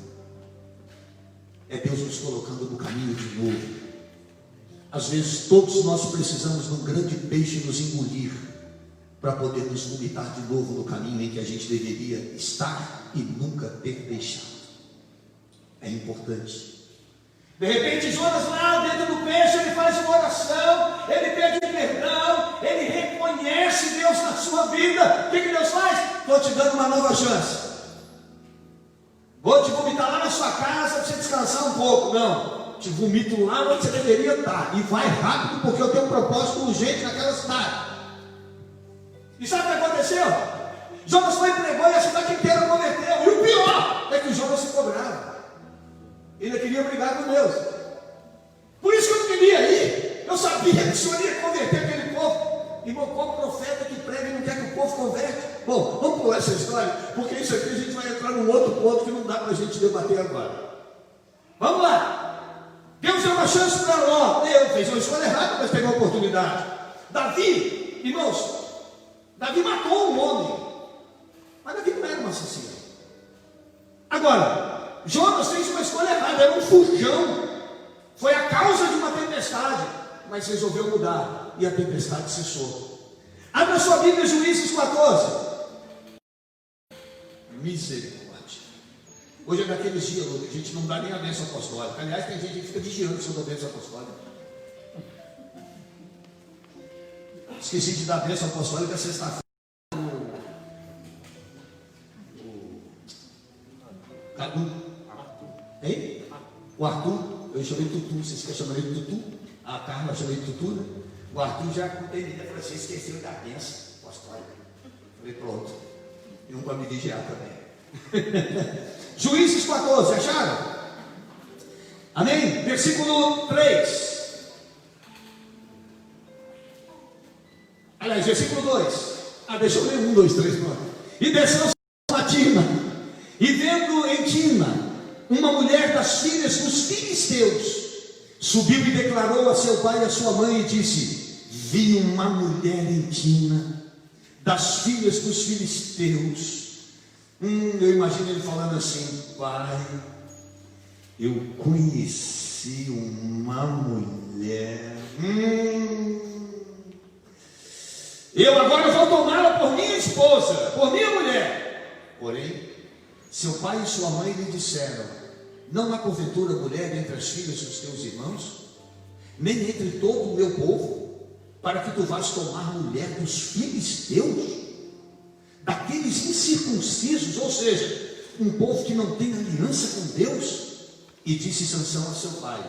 S1: É Deus nos colocando no caminho de novo. Às vezes todos nós precisamos de um grande peixe nos engolir, para poder nos vomitar de novo no caminho em que a gente deveria estar e nunca ter deixado. É importante. De repente Jonas lá dentro do peixe, ele faz uma oração, ele pede perdão, ele reconhece Deus na sua vida. O que Deus faz? Estou te dando uma nova chance. Vou te vomitar lá na sua casa para você descansar um pouco. Não, te vomito lá onde você deveria estar. E vai rápido, porque eu tenho um propósito urgente naquela cidade. E sabe o que aconteceu? Jonas foi e pregou e a cidade inteira converteu. E o pior é que Jonas ficou bravo. Ele queria brigar com Deus. Por isso que eu não queria ir. Eu sabia que o Senhor ia converter aquele povo. Irmão, como profeta que prega e não quer que o povo converte. Bom, vamos pular essa história, porque isso aqui a gente vai entrar num outro ponto que não dá para a gente debater agora. Vamos lá. Deus deu uma chance para Ló. Deus fez uma escolha errada, mas teve uma oportunidade. Davi, irmãos, Davi matou um homem, mas Davi não era um assassino. Agora, Jonas fez uma escolha errada, era um fujão, foi a causa de uma tempestade, mas resolveu mudar, e a tempestade cessou. Abra sua Bíblia, Juízes 14. Misericórdia. Hoje é daqueles dias, a gente não dá nem a bênção apostólica. Aliás, tem gente que fica vigiando sobre a bênção apostólica. Esqueci de dar a bênção apostólica sexta-feira. Cadu. Hein? O Arthur, eu chamei de Tutu. Vocês querem chamar ele de Tutu? A Carla, eu chamei de Tutu, né? O Arthur já contei ele, falou assim: esqueceu da bênção apostólica. Falei, pronto. E um para me vigiar também. Juízes 14, acharam? Amém? Versículo 3. Aliás, versículo 2. Deixa eu ler 1, 2, 3, 9. E desceu Fatima, e vendo em Tina uma mulher das filhas dos filisteus, subiu e declarou a seu pai e a sua mãe, e disse: vi uma mulher em Tina, das filhas dos filisteus. Eu imagino ele falando assim: pai, eu conheci uma mulher, eu agora vou tomá-la por minha esposa, por minha mulher. Porém, seu pai e sua mãe lhe disseram: não há porventura mulher entre as filhas dos teus irmãos, nem entre todo o meu povo, para que tu vás tomar mulher dos filisteus, daqueles incircuncisos, ou seja, um povo que não tem aliança com Deus? E disse Sansão a seu pai: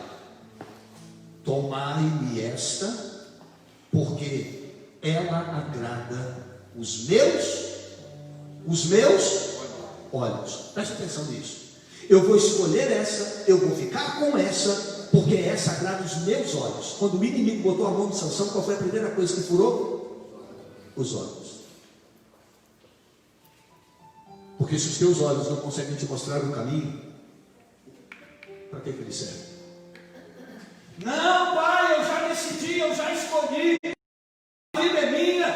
S1: tomai-me esta, porque ela agrada os meus olhos. Preste atenção nisso. Eu vou escolher essa, eu vou ficar com essa, porque essa agrada os meus olhos. Quando o inimigo botou a mão de Sansão, qual foi a primeira coisa que furou? Os olhos. Porque se os teus olhos não conseguem te mostrar o caminho, para que eles servem? Não, pai, eu já decidi, eu já escolhi. A vida é minha,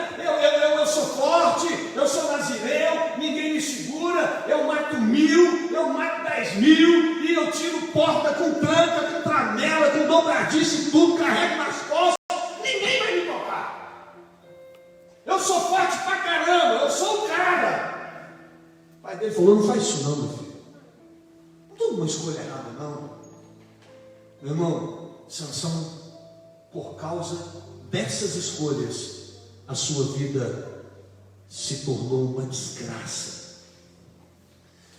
S1: eu sou forte, eu sou nazireu, ninguém me segura, eu mato 1000, eu mato 10.000, e eu tiro porta com tranca, com tramela, com dobradiça e tudo, carrego nas costas, ninguém vai me tocar. Eu sou forte pra caramba, eu sou o cara. O pai dele falou: não faz isso não, meu filho. Não toma uma escolha errada não. Meu irmão, Sansão, por causa dessas escolhas, a sua vida se tornou uma desgraça.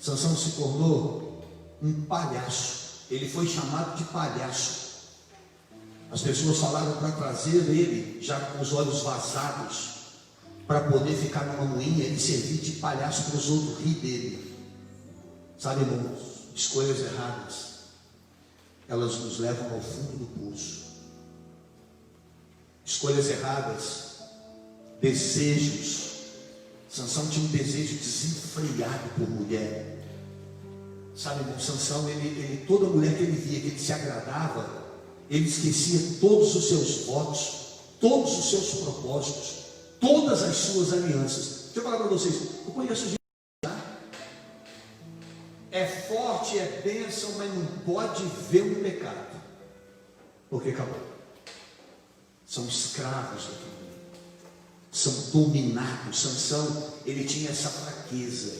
S1: Sansão se tornou um palhaço. Ele foi chamado de palhaço. As pessoas falaram para trazer ele já com os olhos vazados, para poder ficar numa moinha e servir de palhaço para os outros rir dele. Sabe, irmãos, escolhas erradas, elas nos levam ao fundo do poço. Escolhas erradas, desejos. Sansão tinha um desejo desenfreado por mulher. Sabe, irmão, Sansão, ele toda mulher que ele via, que ele se agradava, ele esquecia todos os seus votos, todos os seus propósitos, todas as suas alianças. Deixa eu falar para vocês, eu conheço gente, é forte, é bênção, mas não pode ver um pecado, porque acabou. São escravos daquilo, são dominados. Sansão, ele tinha essa fraqueza,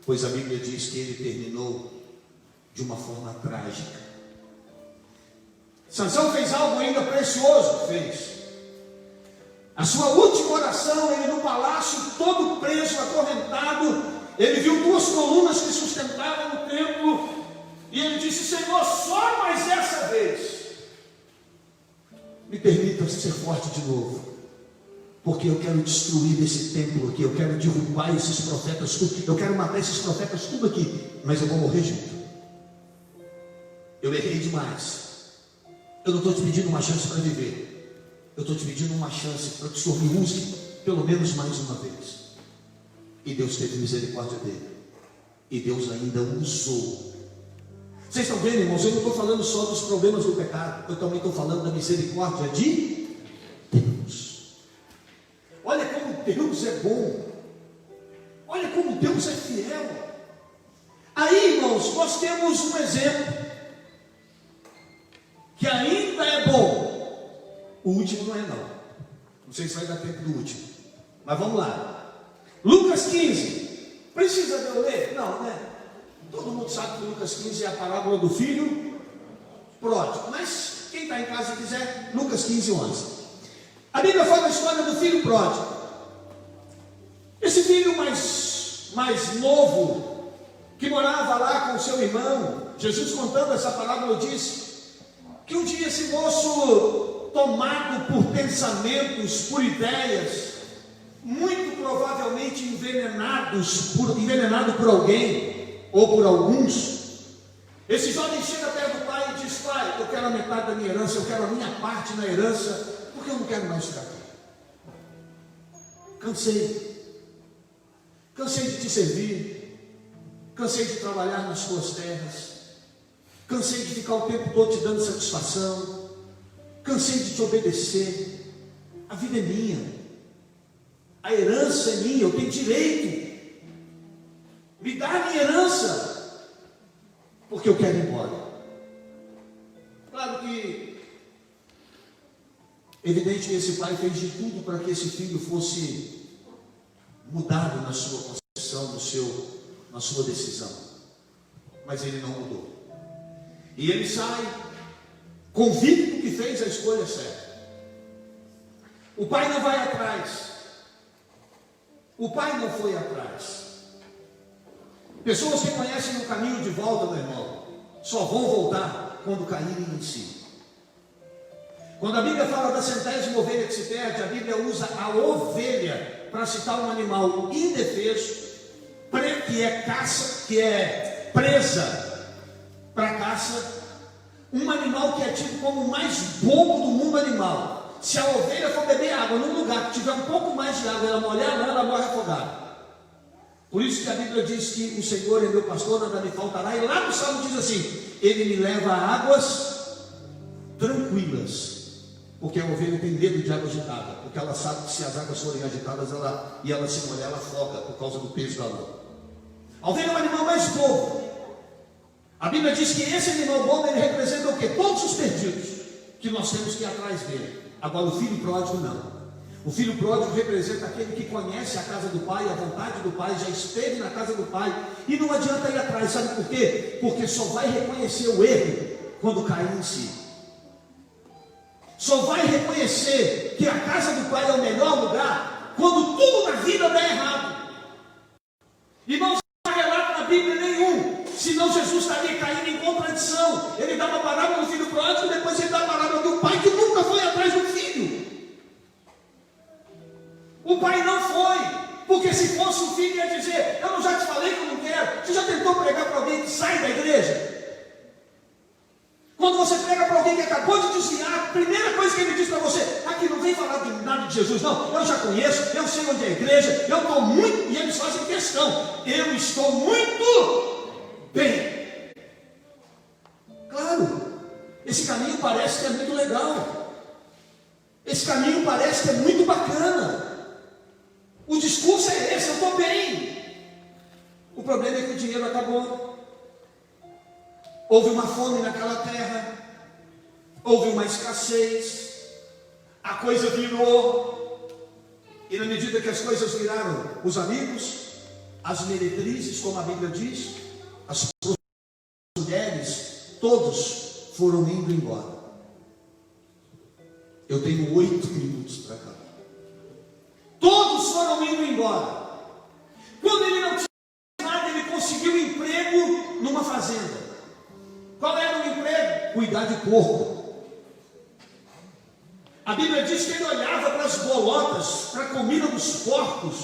S1: pois a Bíblia diz que ele terminou de uma forma trágica. Sansão fez algo ainda precioso, fez. A sua última oração, ele no palácio, todo preso, acorrentado, ele viu 2 colunas que sustentavam o templo, e ele disse: Senhor, só mais essa vez, me permita ser forte de novo, porque eu quero destruir esse templo aqui, eu quero derrubar esses profetas tudo, eu quero matar esses profetas tudo aqui, mas eu vou morrer junto. Eu errei demais. Eu não estou te pedindo uma chance para viver, eu estou te pedindo uma chance para que o Senhor me use pelo menos mais uma vez. E Deus teve misericórdia dele, e Deus ainda o usou. Vocês estão vendo, irmãos? Eu não estou falando só dos problemas do pecado, eu também estou falando da misericórdia de Deus. Olha como Deus é bom, olha como Deus é fiel. Aí, irmãos, nós temos um exemplo que ainda é bom. O último não é não. Não sei se vai dar tempo do último, mas vamos lá. Lucas 15. Precisa de eu ler? Não, né? Todo mundo sabe que Lucas 15 é a parábola do filho pródigo. Mas quem está em casa e quiser, Lucas 15, 11. A Bíblia fala a história do filho pródigo. Esse filho mais novo, que morava lá com o seu irmão, Jesus contando essa parábola diz que um dia esse moço, tomado por pensamentos, por ideias, muito provavelmente envenenado por alguém, ou por alguns, esse jovem chega perto do pai e diz: pai, eu quero a metade da minha herança, eu quero a minha parte na herança, porque eu não quero mais ficar aqui. Cansei de te servir, cansei de trabalhar nas tuas terras, cansei de ficar o tempo todo te dando satisfação, cansei de te obedecer. A vida é minha, a herança é minha, eu tenho direito. Me dá a minha herança, porque eu quero ir embora. Claro que, evidente que esse pai fez de tudo para que esse filho fosse mudado na sua concepção, na sua decisão. Mas ele não mudou. E ele sai convicto que fez a escolha certa. O pai não vai atrás. O pai não foi atrás. Pessoas que conhecem o caminho de volta, meu irmão, só vão voltar quando caírem em si. Quando a Bíblia fala da 100ª ovelha que se perde, a Bíblia usa a ovelha para citar um animal indefeso, que é presa para caça, um animal que é tido como o mais bobo do mundo animal. Se a ovelha for beber água num lugar que tiver um pouco mais de água, ela molhar, ela morre afogada. Por isso que a Bíblia diz que o Senhor é meu pastor, nada me faltará. E lá no Salmo diz assim: Ele me leva a águas tranquilas. Porque a ovelha tem medo de água agitada, porque ela sabe que se as águas forem agitadas e ela se molhar, ela afoga por causa do peso da água. A ovelha é o animal mais bobo. A Bíblia diz que esse animal bobo, ele representa o quê? Todos os perdidos que nós temos que ir atrás dele. Agora o filho pródigo não. O filho pródigo representa aquele que conhece a casa do pai, a vontade do pai, já esteve na casa do pai, e não adianta ir atrás. Sabe por quê? Porque só vai reconhecer o erro quando cair em si. Só vai reconhecer que a casa do pai é o melhor lugar quando tudo na vida dá errado. Irmãos, não há relato na Bíblia nenhum, senão Jesus estaria caindo em contradição. Ele dá uma parábola do filho pródigo, e depois ele dá a parábola do pai que nunca foi atrás do filho. O pai não foi, porque se fosse o filho ia dizer: eu não já te falei que eu não quero. Você já tentou pregar para alguém que sai da igreja? Quando você prega para alguém que acabou de desviar, a primeira coisa que ele diz para você: aqui não vem falar de nada de Jesus, não. Eu já conheço, eu sei onde é a igreja, eu estou muito, e eles fazem questão, eu estou muito bem. Claro, esse caminho parece que é muito legal, esse caminho parece que é muito bacana. O discurso é esse: eu estou bem. O problema é que o dinheiro acabou. Houve uma fome naquela terra, houve uma escassez, a coisa virou, e na medida que as coisas viraram, os amigos, as meretrizes, como a Bíblia diz, as mulheres, todos foram indo embora. Eu tenho 8 minutos para acabar. Todos foram indo embora. Quando ele não tinha nada, ele conseguiu um emprego numa fazenda. Qual era o emprego? Cuidar de porco. A Bíblia diz que ele olhava para as bolotas, para a comida dos porcos.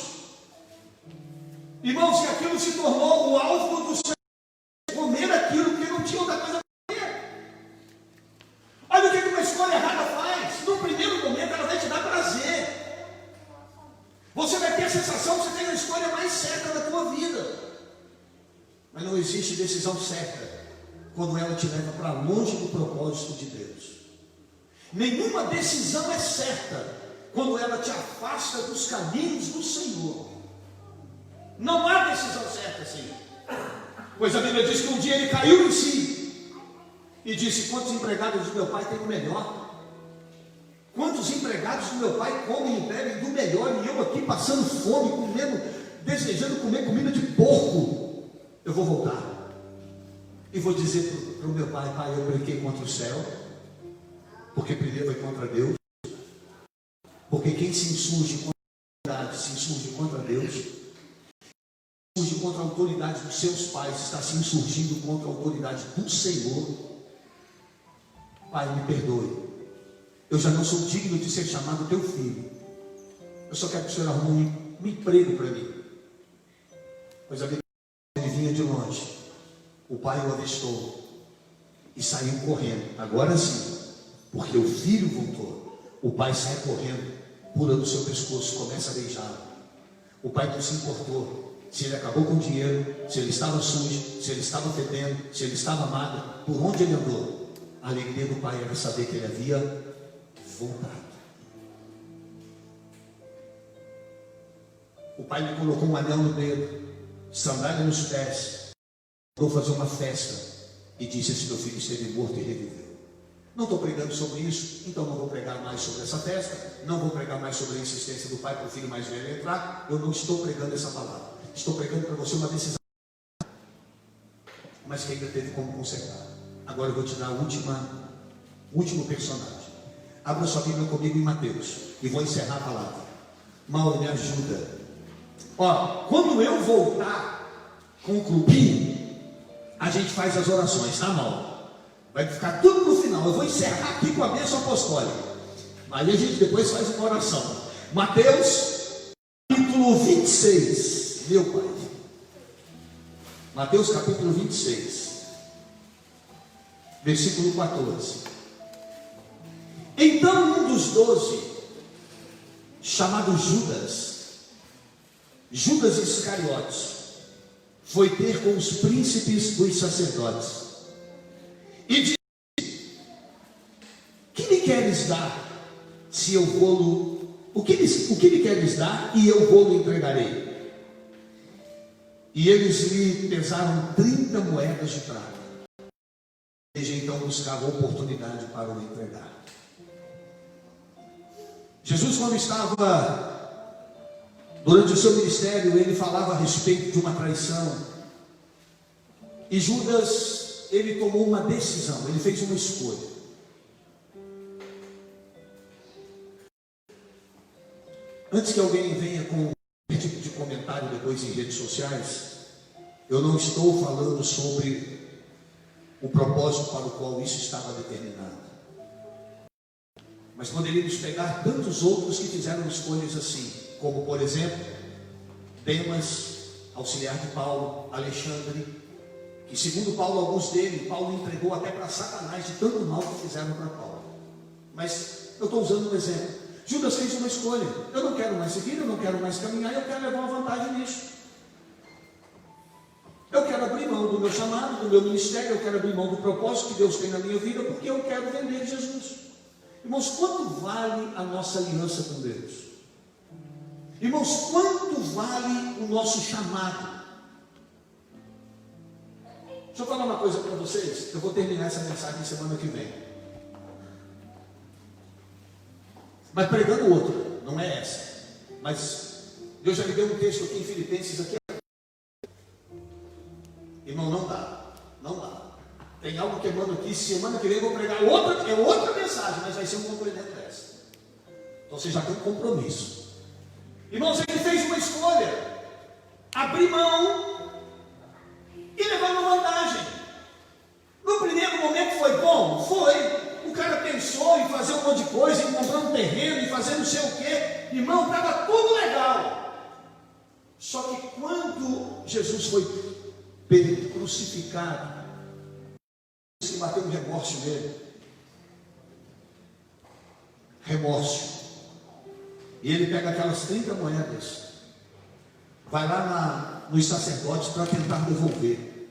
S1: Irmãos, e aquilo se tornou o alvo do Senhor, comer aquilo, porque não tinha outra coisa para comer. Olha o que uma escolha errada faz. No primeiro momento ela vai te dar prazer. Você vai ter a sensação que você tem a escolha mais certa da tua vida. Mas não existe decisão certa quando ela te leva para longe do propósito de Deus. Nenhuma decisão é certa quando ela te afasta dos caminhos do Senhor. Não há decisão certa assim. Pois a Bíblia diz que um dia ele caiu em si e disse: quantos empregados do meu pai têm o melhor? Quantos empregados do meu pai comem e bebem do melhor, e eu aqui passando fome, comendo, desejando comer comida de porco? Eu vou voltar. E vou dizer para o meu pai: pai, eu pequei contra o céu, porque primeiro foi contra Deus, porque quem se insurge contra a autoridade se insurge contra Deus, se insurge contra a autoridade dos seus pais, está se insurgindo contra a autoridade do Senhor. Pai, me perdoe, eu já não sou digno de ser chamado teu filho, eu só quero que o Senhor arrume um emprego para mim. Pois a Bíblia, ele vinha de longe, o pai o avistou e saiu correndo. Agora sim, porque o filho voltou, o pai sai correndo, pula no seu pescoço, começa a beijá-lo. O pai não se importou se ele acabou com o dinheiro, se ele estava sujo, se ele estava fedendo, se ele estava magro, por onde ele andou. A alegria do pai era saber que ele havia voltado. O pai lhe colocou um anel no dedo, sandália nos pés, vou fazer uma festa e disse: esse meu filho esteve morto e reviveu. Não estou pregando sobre isso, então não vou pregar mais sobre essa festa, não vou pregar mais sobre a insistência do pai para o filho mais velho entrar. Eu não estou pregando essa palavra, estou pregando para você uma decisão, mas que ainda teve como consertar. Agora eu vou te dar o último personagem. Abra sua Bíblia comigo em Mateus e vou encerrar a palavra. Mauro, me ajuda. Ó, quando eu voltar com o clubinho, a gente faz as orações, tá, Mauro? Vai ficar tudo no final. Eu vou encerrar aqui com a bênção apostólica. Aí a gente depois faz uma oração. Mateus, capítulo 26. Meu pai. Mateus, capítulo 26. Versículo 14. Então um dos 12, chamado Judas Iscariotes, foi ter com os príncipes dos sacerdotes e disse: que me queres dar, se eu vou-lo, o que me queres dar e eu vou-lo entregarei? E eles lhe pesaram 30 moedas de prata. Ele então buscava oportunidade para o entregar. Jesus, quando estava durante o seu ministério, ele falava a respeito de uma traição. E Judas, ele tomou uma decisão, ele fez uma escolha. Antes que alguém venha com esse tipo de comentário depois em redes sociais, eu não estou falando sobre o propósito para o qual isso estava determinado. Mas poderíamos pegar tantos outros que fizeram escolhas assim, como por exemplo, Demas, auxiliar de Paulo, Alexandre, que segundo Paulo, alguns deles, Paulo entregou até para Satanás de tanto mal que fizeram para Paulo. Mas eu estou usando um exemplo. Judas fez uma escolha: eu não quero mais seguir, eu não quero mais caminhar, eu quero levar uma vantagem nisso. Eu quero abrir mão do meu chamado, do meu ministério, eu quero abrir mão do propósito que Deus tem na minha vida, porque eu quero vender Jesus. Irmãos, quanto vale a nossa aliança com Deus? Irmãos, quanto vale o nosso chamado? Deixa eu falar uma coisa para vocês. Eu vou terminar essa mensagem semana que vem, mas pregando outra, não é essa. Mas Deus já me deu um texto aqui em Filipenses aqui. Irmão, não dá. Tem algo que eu mando aqui, semana que vem eu vou pregar outra mensagem, mas vai ser um complemento dessa. Então você já tem um compromisso. Irmãos, ele fez uma escolha: abrir mão e levar uma vantagem. No primeiro momento foi bom? Foi. O cara pensou em fazer um monte de coisa, em comprar um terreno, em fazer não sei o quê. Irmão, estava tudo legal. Só que quando Jesus foi crucificado, que bateu um remorso nele. Remorso. E ele pega aquelas 30 moedas, vai lá nos sacerdotes para tentar devolver.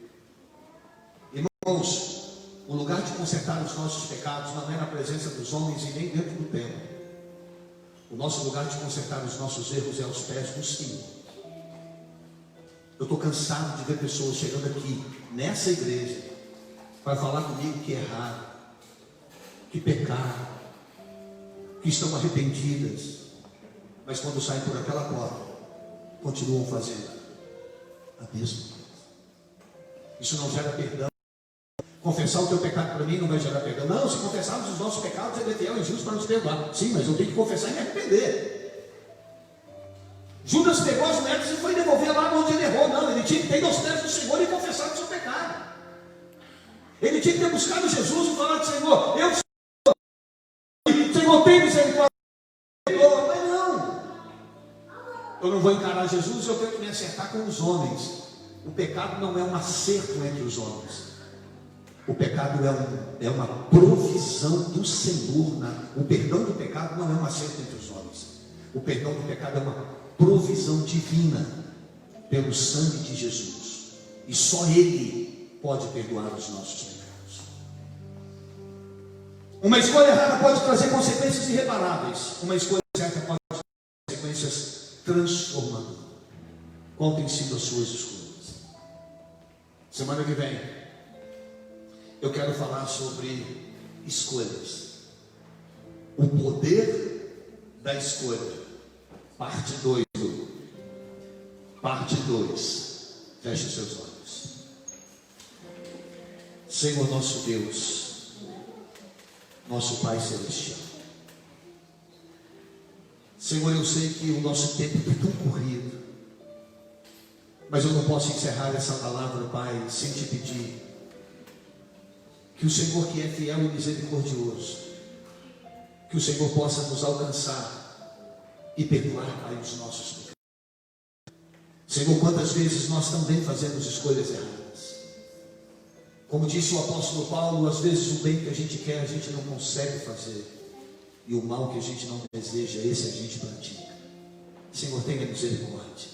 S1: Irmãos, o lugar de consertar os nossos pecados não é na presença dos homens e nem dentro do templo. O nosso lugar de consertar os nossos erros é aos pés do Senhor. Eu estou cansado de ver pessoas chegando aqui nessa igreja para falar comigo que erraram, que pecaram, que estão arrependidas, mas quando saem por aquela porta, continuam fazendo a mesma coisa. Isso não gera perdão. Confessar o teu pecado para mim não vai gerar perdão. Não, se confessarmos os nossos pecados, ele é fiel e justo para nos perdoar. Sim, mas eu tenho que confessar e me arrepender. Judas pegou as moedas e foi devolver lá onde ele errou. Não, ele tinha que ter ido aos pés do Senhor e confessar o seu pecado. Ele tinha que ter buscado Jesus e falar: Senhor, eu sou, Senhor, tem misericórdia, mas não. Eu não vou encarar Jesus, eu tenho que me acertar com os homens. O pecado não é um acerto entre os homens. O pecado é uma provisão do Senhor. O perdão do pecado não é um acerto entre os homens. O perdão do pecado é uma provisão divina pelo sangue de Jesus. E só Ele pode perdoar os nossos pecados. Uma escolha errada pode trazer consequências irreparáveis. Uma escolha certa pode trazer consequências transformadoras. Qual tem sido as suas escolhas? Semana que vem eu quero falar sobre escolhas. O poder da escolha. Parte 2. Parte 2. Feche seus olhos. Senhor nosso Deus, nosso Pai Celestial. Senhor, eu sei que o nosso tempo é tão corrido, mas eu não posso encerrar essa palavra, Pai, sem te pedir que o Senhor, que é fiel e misericordioso, que o Senhor possa nos alcançar e perdoar, Pai, os nossos pecados. Senhor, quantas vezes nós também fazemos escolhas erradas. Como disse o apóstolo Paulo, às vezes o bem que a gente quer, a gente não consegue fazer, e o mal que a gente não deseja, esse a gente pratica. Senhor, tenha misericórdia.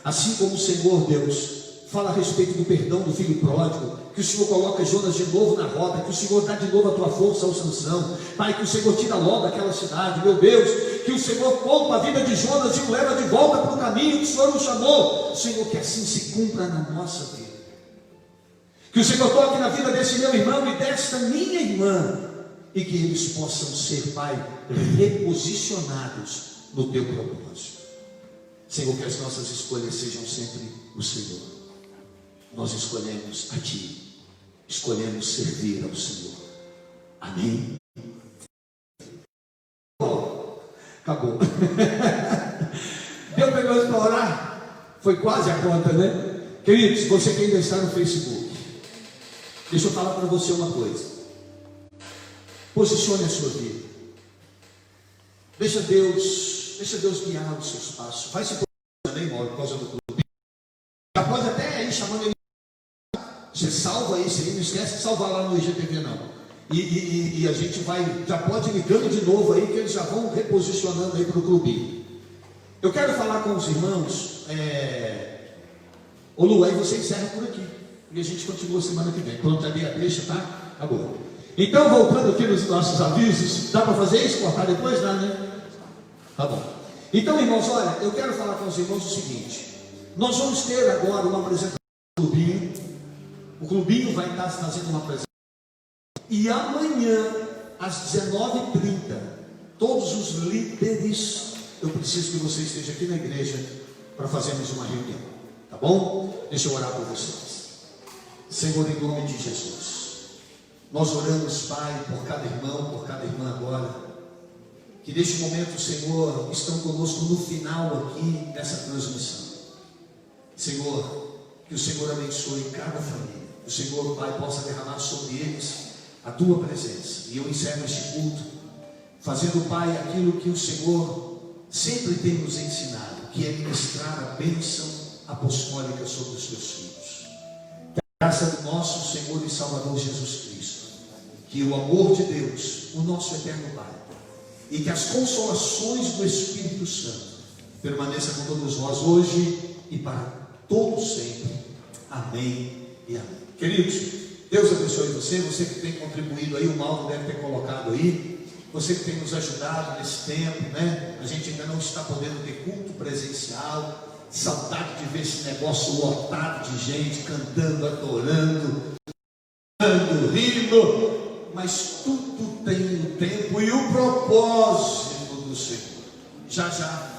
S1: Assim como o Senhor, Deus, fala a respeito do perdão do filho pródigo, que o Senhor coloca Jonas de novo na roda, que o Senhor dá de novo a tua força ao Sansão, Pai, que o Senhor tira logo aquela cidade, meu Deus, que o Senhor poupa a vida de Jonas e o leva de volta para o caminho que o Senhor nos chamou. Senhor, que assim se cumpra na nossa vida. Que o Senhor toque na vida desse meu irmão e desta minha irmã, e que eles possam ser, Pai, reposicionados no teu propósito. Senhor, que as nossas escolhas sejam sempre o Senhor. Nós escolhemos a Ti, escolhemos servir ao Senhor. Amém? Acabou. Deu pegou para orar? Foi quase a conta, né? Queridos, você que ainda está no Facebook, deixa eu falar para você uma coisa. Posicione a sua vida. Deixa Deus guiar os seus passos. Vai se também, Mauro, por causa do clube. Já pode até ir chamando ele. Você salva isso aí, não esquece de salvar lá no IGTV não. E a gente vai, já pode ir ligando de novo aí, que eles já vão reposicionando aí para o clubinho. Eu quero falar com os irmãos. Ô Lu, aí você encerra por aqui. E a gente continua semana que vem. Pronto, ali a deixa, tá? Acabou. Então, voltando aqui nos nossos avisos, dá para fazer isso? Cortar depois? Dá, né? Tá bom. Então, irmãos, olha, eu quero falar com os irmãos o seguinte. Nós vamos ter agora uma apresentação do clubinho. O clubinho vai estar fazendo uma apresentação. E amanhã, às 19h30, todos os líderes, eu preciso que você esteja aqui na igreja para fazermos uma reunião. Tá bom? Deixa eu orar por vocês. Senhor, em nome de Jesus, nós oramos, Pai, por cada irmão, por cada irmã agora, que neste momento, Senhor, estão conosco no final aqui dessa transmissão. Senhor, que o Senhor abençoe cada família, que o Senhor, Pai, possa derramar sobre eles a Tua presença. E eu encerro este culto, fazendo, Pai, aquilo que o Senhor sempre tem nos ensinado, que é ministrar a bênção apostólica sobre os Teus filhos. Que a graça do nosso Senhor e Salvador Jesus Cristo, que o amor de Deus, o nosso eterno Pai, e que as consolações do Espírito Santo permaneçam com todos nós hoje e para todos sempre. Amém e amém. Queridos, Deus abençoe você que tem contribuído aí, o Mauro deve ter colocado aí, você que tem nos ajudado nesse tempo, né? A gente ainda não está podendo ter culto presencial, saudade de ver esse negócio lotado de gente, cantando, adorando, rindo, mas tudo tem o tempo e o propósito do Senhor. Já